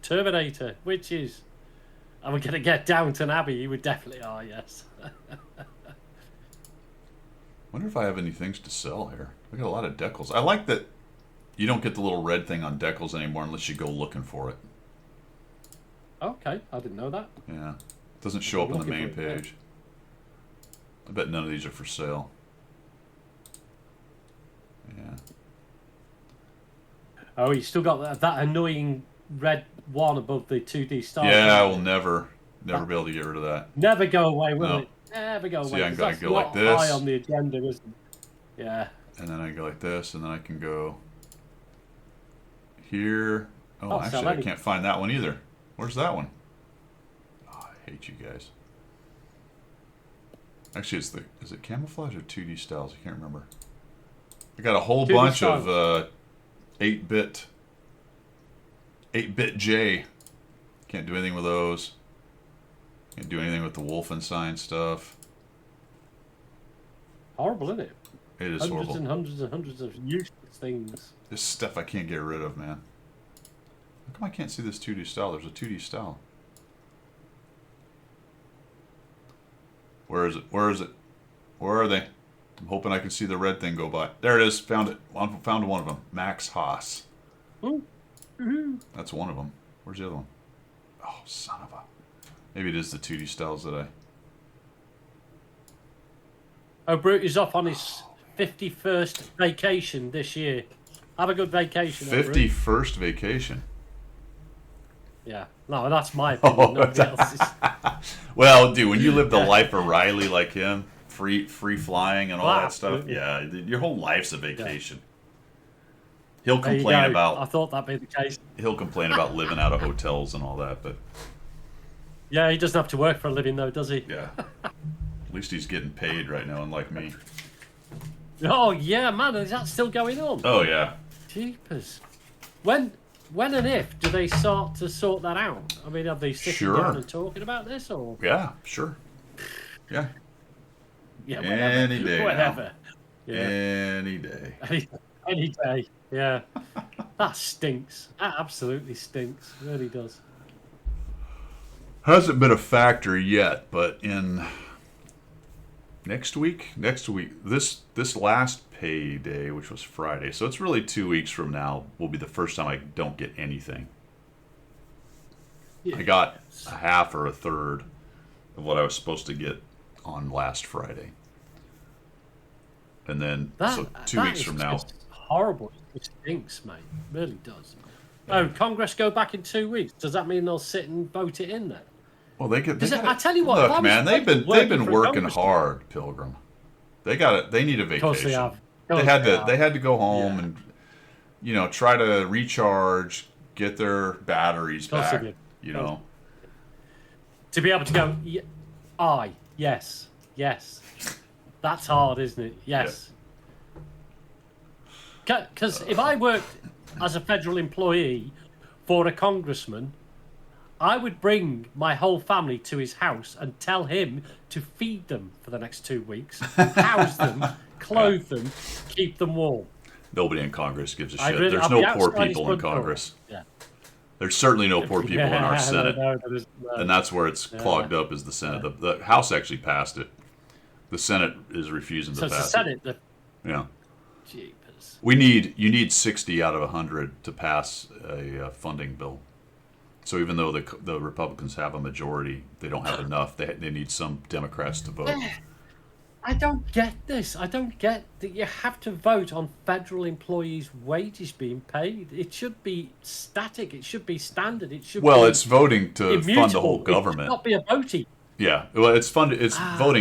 Terminator, witches. And we're gonna get Downton Abbey. You would definitely are, yes. Wonder if I have any things to sell here. I got a lot of decals. I like that you don't get the little red thing on decals anymore unless you go looking for it. Okay, I didn't know that. Yeah. It doesn't show up on the Looking main for it, yeah. page. I bet none of these are for sale. Yeah. Oh, you still got that annoying red one above the 2D stars. Yeah, I will never be able to get rid of that. Never go away, will No. it? Never go See, away. I'm 'cause gonna that's go like not this. high on the agenda, isn't it? Yeah. And then I go like this, and then I can go here. Oh, Oh, actually, I Salami. can't find that one either. Where's that one? Oh, I hate you guys. Actually, is it camouflage or 2D styles? I can't remember. I got a whole 2D bunch styles. of 8-bit 8-bit J. Can't do anything with those. Can't do anything with the Wolfenstein stuff. Horrible, isn't it? It is Hundreds horrible. and hundreds and hundreds of useless things. This stuff I can't get rid of, man. How come I can't see this 2D style? There's a 2D style. Where is it? Where is it? Where are they? I'm hoping I can see the red thing go by. There it is. Found it. Found one of them. Max Haas. That's one of them. Where's the other one? Oh, son of a... Maybe it is the 2D styles that I... Oh, Brute is off on his 51st vacation this year. Have a good vacation. Brute. 51st vacation. Yeah. No, that's my opinion. Nobody else's. Well, dude, when you live the life of Riley like him, free flying and all that stuff, Absolutely. yeah, your whole life's a vacation. He'll There you complain go. I about thought that'd be the case. living out of hotels and all that, but Yeah, he doesn't have to work for a living though, does he? yeah. At least he's getting paid right now, unlike me. Oh yeah, man, is that still going on? Oh yeah. Jeepers. When and if do they start to sort that out? I mean, are they sitting Sure. down and talking about this, or Yeah, sure. Yeah. yeah, Any day now. whatever. Yeah, Any day. any day. Yeah, that stinks. That absolutely stinks. It really does. Hasn't been a factor yet, but in next week, this last payday, which was Friday, so it's really 2 weeks from now, will be the first time I don't get anything. I got a half or a third of what I was supposed to get on last Friday. And then, so 2 weeks is from now. just horrible. It stinks, mate. It really does. Oh, Congress go back in 2 weeks. Does that mean they'll sit and vote it in then? Well, they could. I tell you what, if I look, was man, they've been working for working Congress- hard, Pilgrim. They got it. They need a Of vacation. course they have. They had to go home and try to recharge, get their batteries Of course they back. did. You know. To be able to go, yes. That's hard, isn't it? Yes. Because if I worked as a federal employee for a congressman, I would bring my whole family to his house and tell him to feed them for the next 2 weeks, house them, clothe them, keep them warm. Nobody in Congress gives a I'd shit. really- There's I'd be no poor outside his people in front door. Congress. Yeah. There's certainly no poor people in our Senate. No, there is, no. And that's where it's clogged up is the Senate. The House actually passed it. The Senate is refusing So to it's the pass Senate. it. Yeah. Jeepers. You need 60 out of 100 to pass a funding bill. So even though the Republicans have a majority, they don't have enough. They need some Democrats to vote. I don't get this. I don't get that you have to vote on federal employees' wages being paid. It should be static. It should be standard. It should Well, be it's voting to fund the immutable. whole It government. should not be a voting. Yeah, well, it's voting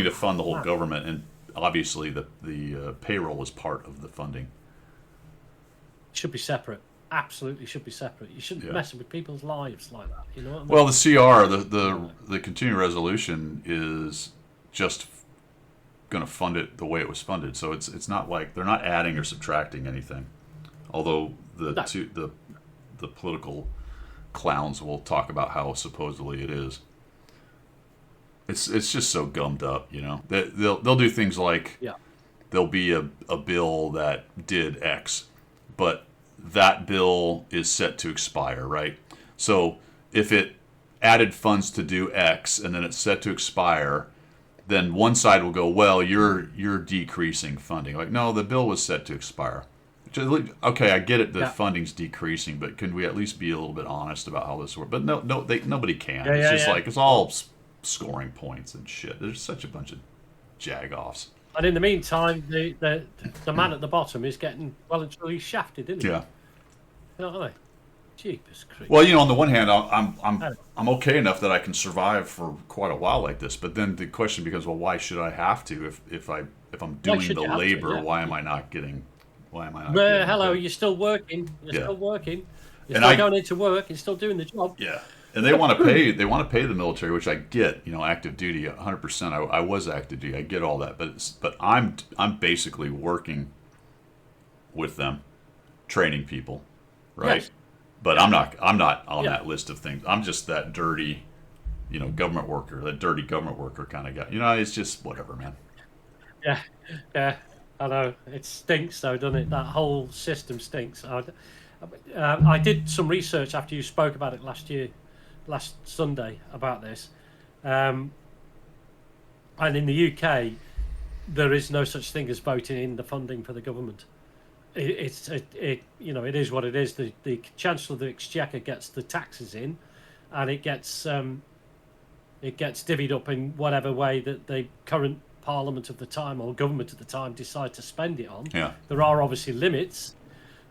to fund the whole government, and obviously the payroll is part of the funding. It should be separate. Absolutely should be separate. You shouldn't Yeah. mess with people's lives like that. You know what I mean? Well, the CR, the continuing resolution is just going to fund it the way it was funded. So it's not like they're not adding or subtracting anything. Although the political clowns will talk about how supposedly it is. It's just so gummed up, you know. They'll do things like there'll be a bill that did X, but that bill is set to expire, right? So if it added funds to do X and then it's set to expire, then one side will go, well, you're decreasing funding. Like, no, the bill was set to expire. Okay, I get it. The funding's decreasing, but can we at least be a little bit honest about how this works? But nobody can. It's just like it's all scoring points and shit. There's such a bunch of jagoffs. And in the meantime, the man at the bottom is getting well and truly shafted, isn't he? Yeah. You know what I mean? Jeepers creep. Well, on the one hand, I'm okay enough that I can survive for quite a while like this. But then the question becomes, well, why should I have to if I'm doing should the you have to? labor? Yeah. Why am I not getting? Hello, you're still working. You're still working. You're And still going into work. You're still doing the job. Yeah, and they want to pay. They want to pay the military, which I get. Active duty, 100%. I was active duty. I get all that, but I'm basically working with them, training people, right? Yes. But I'm not on that list of things. I'm just that dirty, government worker, that dirty government worker kind of guy. It's just whatever, man. Yeah, yeah, I know. It stinks, though, doesn't it? That whole system stinks. I did some research after you spoke about it last Sunday about this. And in the UK, there is no such thing as voting in the funding for the government. It is what it is. The Chancellor of the Exchequer gets the taxes in, and it gets divvied up in whatever way that the current Parliament of the time or government at the time decide to spend it on. Yeah. There are obviously limits,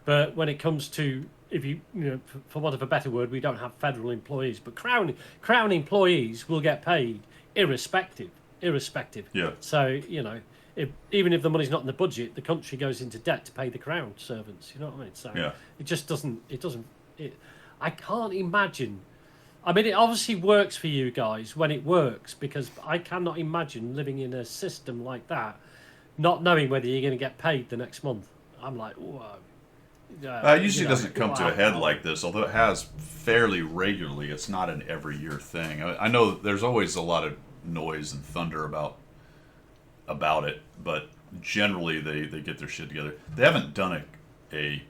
but when it comes to, if for want of a better word, we don't have federal employees, but crown employees will get paid irrespective. Yeah. So even if the money's not in the budget, the country goes into debt to pay the crown servants. You know what I mean? So yeah. It just doesn't. I can't imagine. I mean, it obviously works for you guys when it works, because I cannot imagine living in a system like that, not knowing whether you're going to get paid the next month. I'm like, whoa. It usually doesn't come to a head like this, although it has fairly regularly. It's not an every year thing. I know there's always a lot of noise and thunder about it, but generally they get their shit together. They haven't done a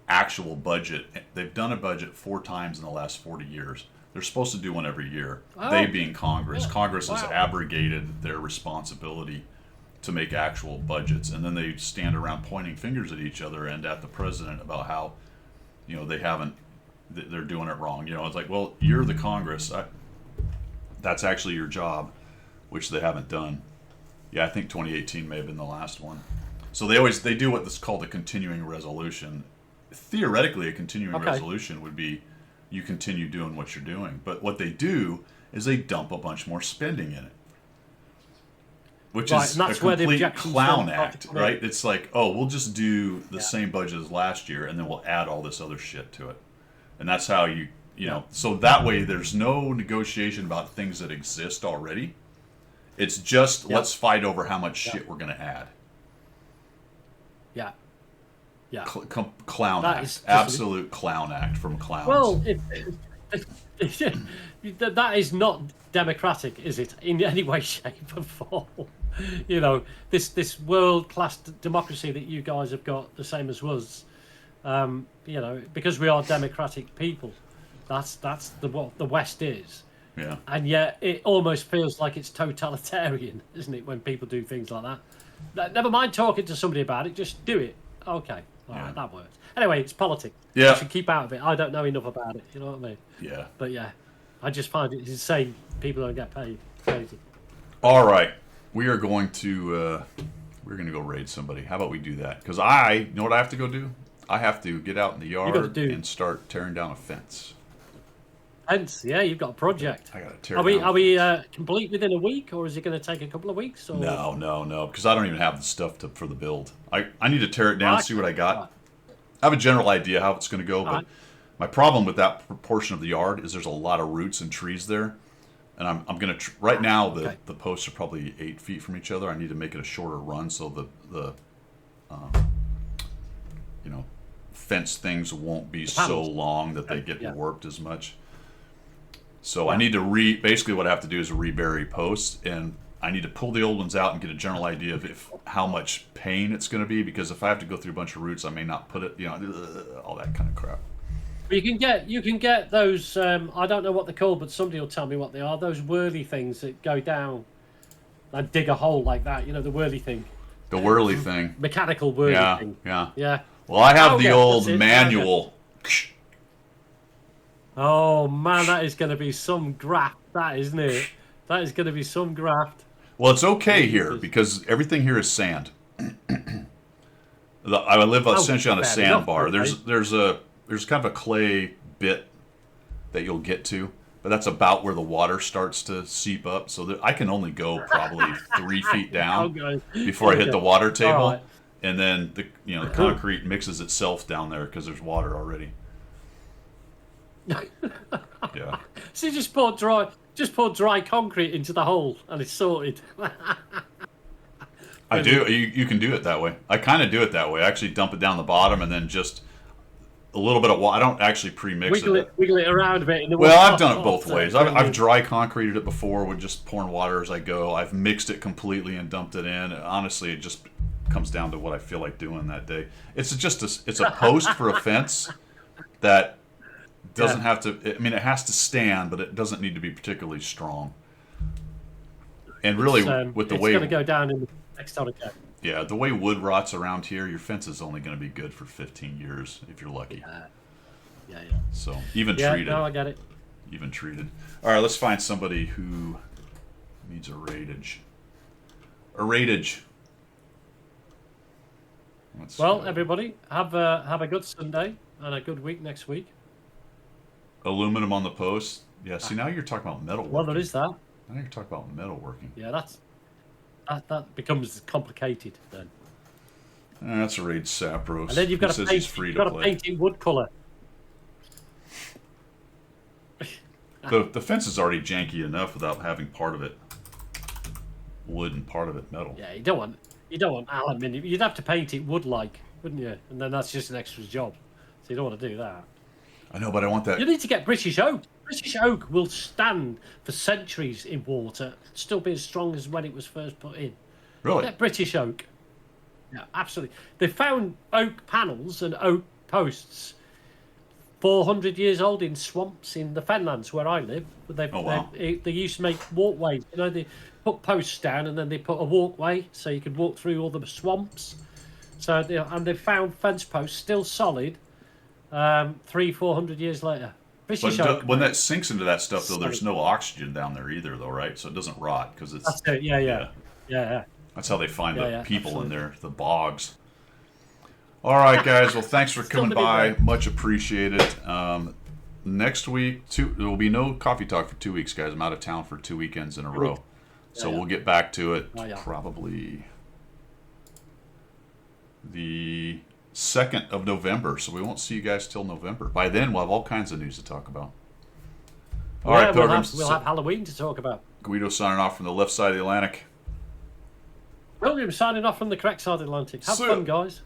actual budget. They've done a budget 4 times in the last 40 years. They're supposed to do one every year. Oh. They being Congress. Yeah. Congress has Wow. abrogated their responsibility to make actual budgets, and then they stand around pointing fingers at each other and at the president about how they're doing it wrong. It's like, well, you're the Congress. That's actually your job, which they haven't done. Yeah, I think 2018 may have been the last one. So they do what's called a continuing resolution. Theoretically, a continuing resolution would be you continue doing what you're doing. But what they do is they dump a bunch more spending in it, which is a complete clown act, right? It's like, oh, we'll just do the same budget as last year, and then we'll add all this other shit to it. And that's how so that way there's no negotiation about things that exist already. It's just let's fight over how much shit we're going to add. Yeah. Yeah. Clown That act. is just Absolute clown act from clowns. Well, that is not democratic, is it? In any way, shape, or form. This world-class democracy that you guys have got, the same as us. Because we are democratic people. That's what the West is. Yeah. And yet it almost feels like it's totalitarian, isn't it, when people do things like that? Never mind talking to somebody about it, just do it. Okay. All right, that works. Anyway, it's politics. Yeah. You should keep out of it. I don't know enough about it, you know what I mean? Yeah. But yeah, I just find it insane people don't get paid. Crazy. All right. We are going to go raid somebody. How about we do that? Because you know what I have to go do? I have to get out in the yard and start tearing down a fence. Hence, yeah, you've got a project. I got to tear Are down. we complete within a week, or is it going to take a couple of weeks? Or? No, because I don't even have the stuff for the build. I need to tear it down, see what I got. I have a general idea how it's going to go, but my problem with that portion of the yard is there's a lot of roots and trees there. And I'm going to, right now, the posts are probably 8 feet from each other. I need to make it a shorter run so the fence things won't be so long that they get warped as much. So I need to basically what I have to do is rebury posts, and I need to pull the old ones out and get a general idea of how much pain it's going to be, because if I have to go through a bunch of roots, I may not put it, all that kind of crap. You can get those. I don't know what they're called, but somebody will tell me what they are. Those whirly things that go down and dig a hole like that. The whirly thing. The whirly thing. Mechanical whirly thing. Yeah. Well, I have the old manual. Oh man, that is going to be some graft. That isn't it? That is going to be some graft. Well, it's okay here because everything here is sand. I live essentially on a sandbar. There's kind of a clay bit that you'll get to, but that's about where the water starts to seep up. So I can only go probably 3 feet down before I hit the water table, right. And then the concrete mixes itself down there because there's water already. Yeah. So you just pour dry concrete into the hole and it's sorted. I do. You can do it that way. I kind of do it that way. I actually dump it down the bottom and then just a little bit of water. I don't actually pre-mix Wiggle it around a bit. In the Well, water. I've done it both ways. I've dry concreted it before with just pouring water as I go. I've mixed it completely and dumped it in. Honestly, it just comes down to what I feel like doing that day. It's just it's a post for a fence that doesn't have to. I mean, it has to stand, but it doesn't need to be particularly strong. And really, with the way it's going to go down in the next time it goes. Yeah, the way wood rots around here, your fence is only going to be good for 15 years if you're lucky. Yeah. So even Yeah, treated. no, I get it. Even treated. All right, let's find somebody who needs a raidage. A raidage. Well, everybody, have a good Sunday and a good week next week. Aluminum on the post. Yeah, see, now you're talking about metal. Well, there is that. Now you're talking about metalworking. Yeah, that becomes complicated then. That's a raid Sapros. And then you've got to paint it wood colour. The fence is already janky enough without having part of it wood and part of it metal. Yeah, you don't want aluminium. You'd have to paint it wood-like, wouldn't you? And then that's just an extra job. So you don't want to do that. I know, but I want that. You need to get British oak. British oak will stand for centuries in water, still be as strong as when it was first put in. Really? Get British oak. Yeah, absolutely. They found oak panels and oak posts 400 years old in swamps in the Fenlands where I live. Wow. They used to make walkways. You know, they put posts down and then they put a walkway so you could walk through all the swamps. So they found fence posts still solid 300-400 years later. British oak. When that sinks into that stuff, though, there's no oxygen down there either, though, right? So it doesn't rot because it's. That's it. Yeah. That's how they find the people absolutely. In there, the bogs. All right, guys. Well, thanks for coming by. Much appreciated. Next week, there will be no coffee talk for 2 weeks, guys. I'm out of town for 2 weekends in a row. So we'll get back to it probably the 2nd of November. So we won't see you guys till November. By then, we'll have all kinds of news to talk about. All right, Pilgrims. We'll have Halloween to talk about. Guido signing off from the left side of the Atlantic. William signing off from the correct side of the Atlantic. Have fun, guys.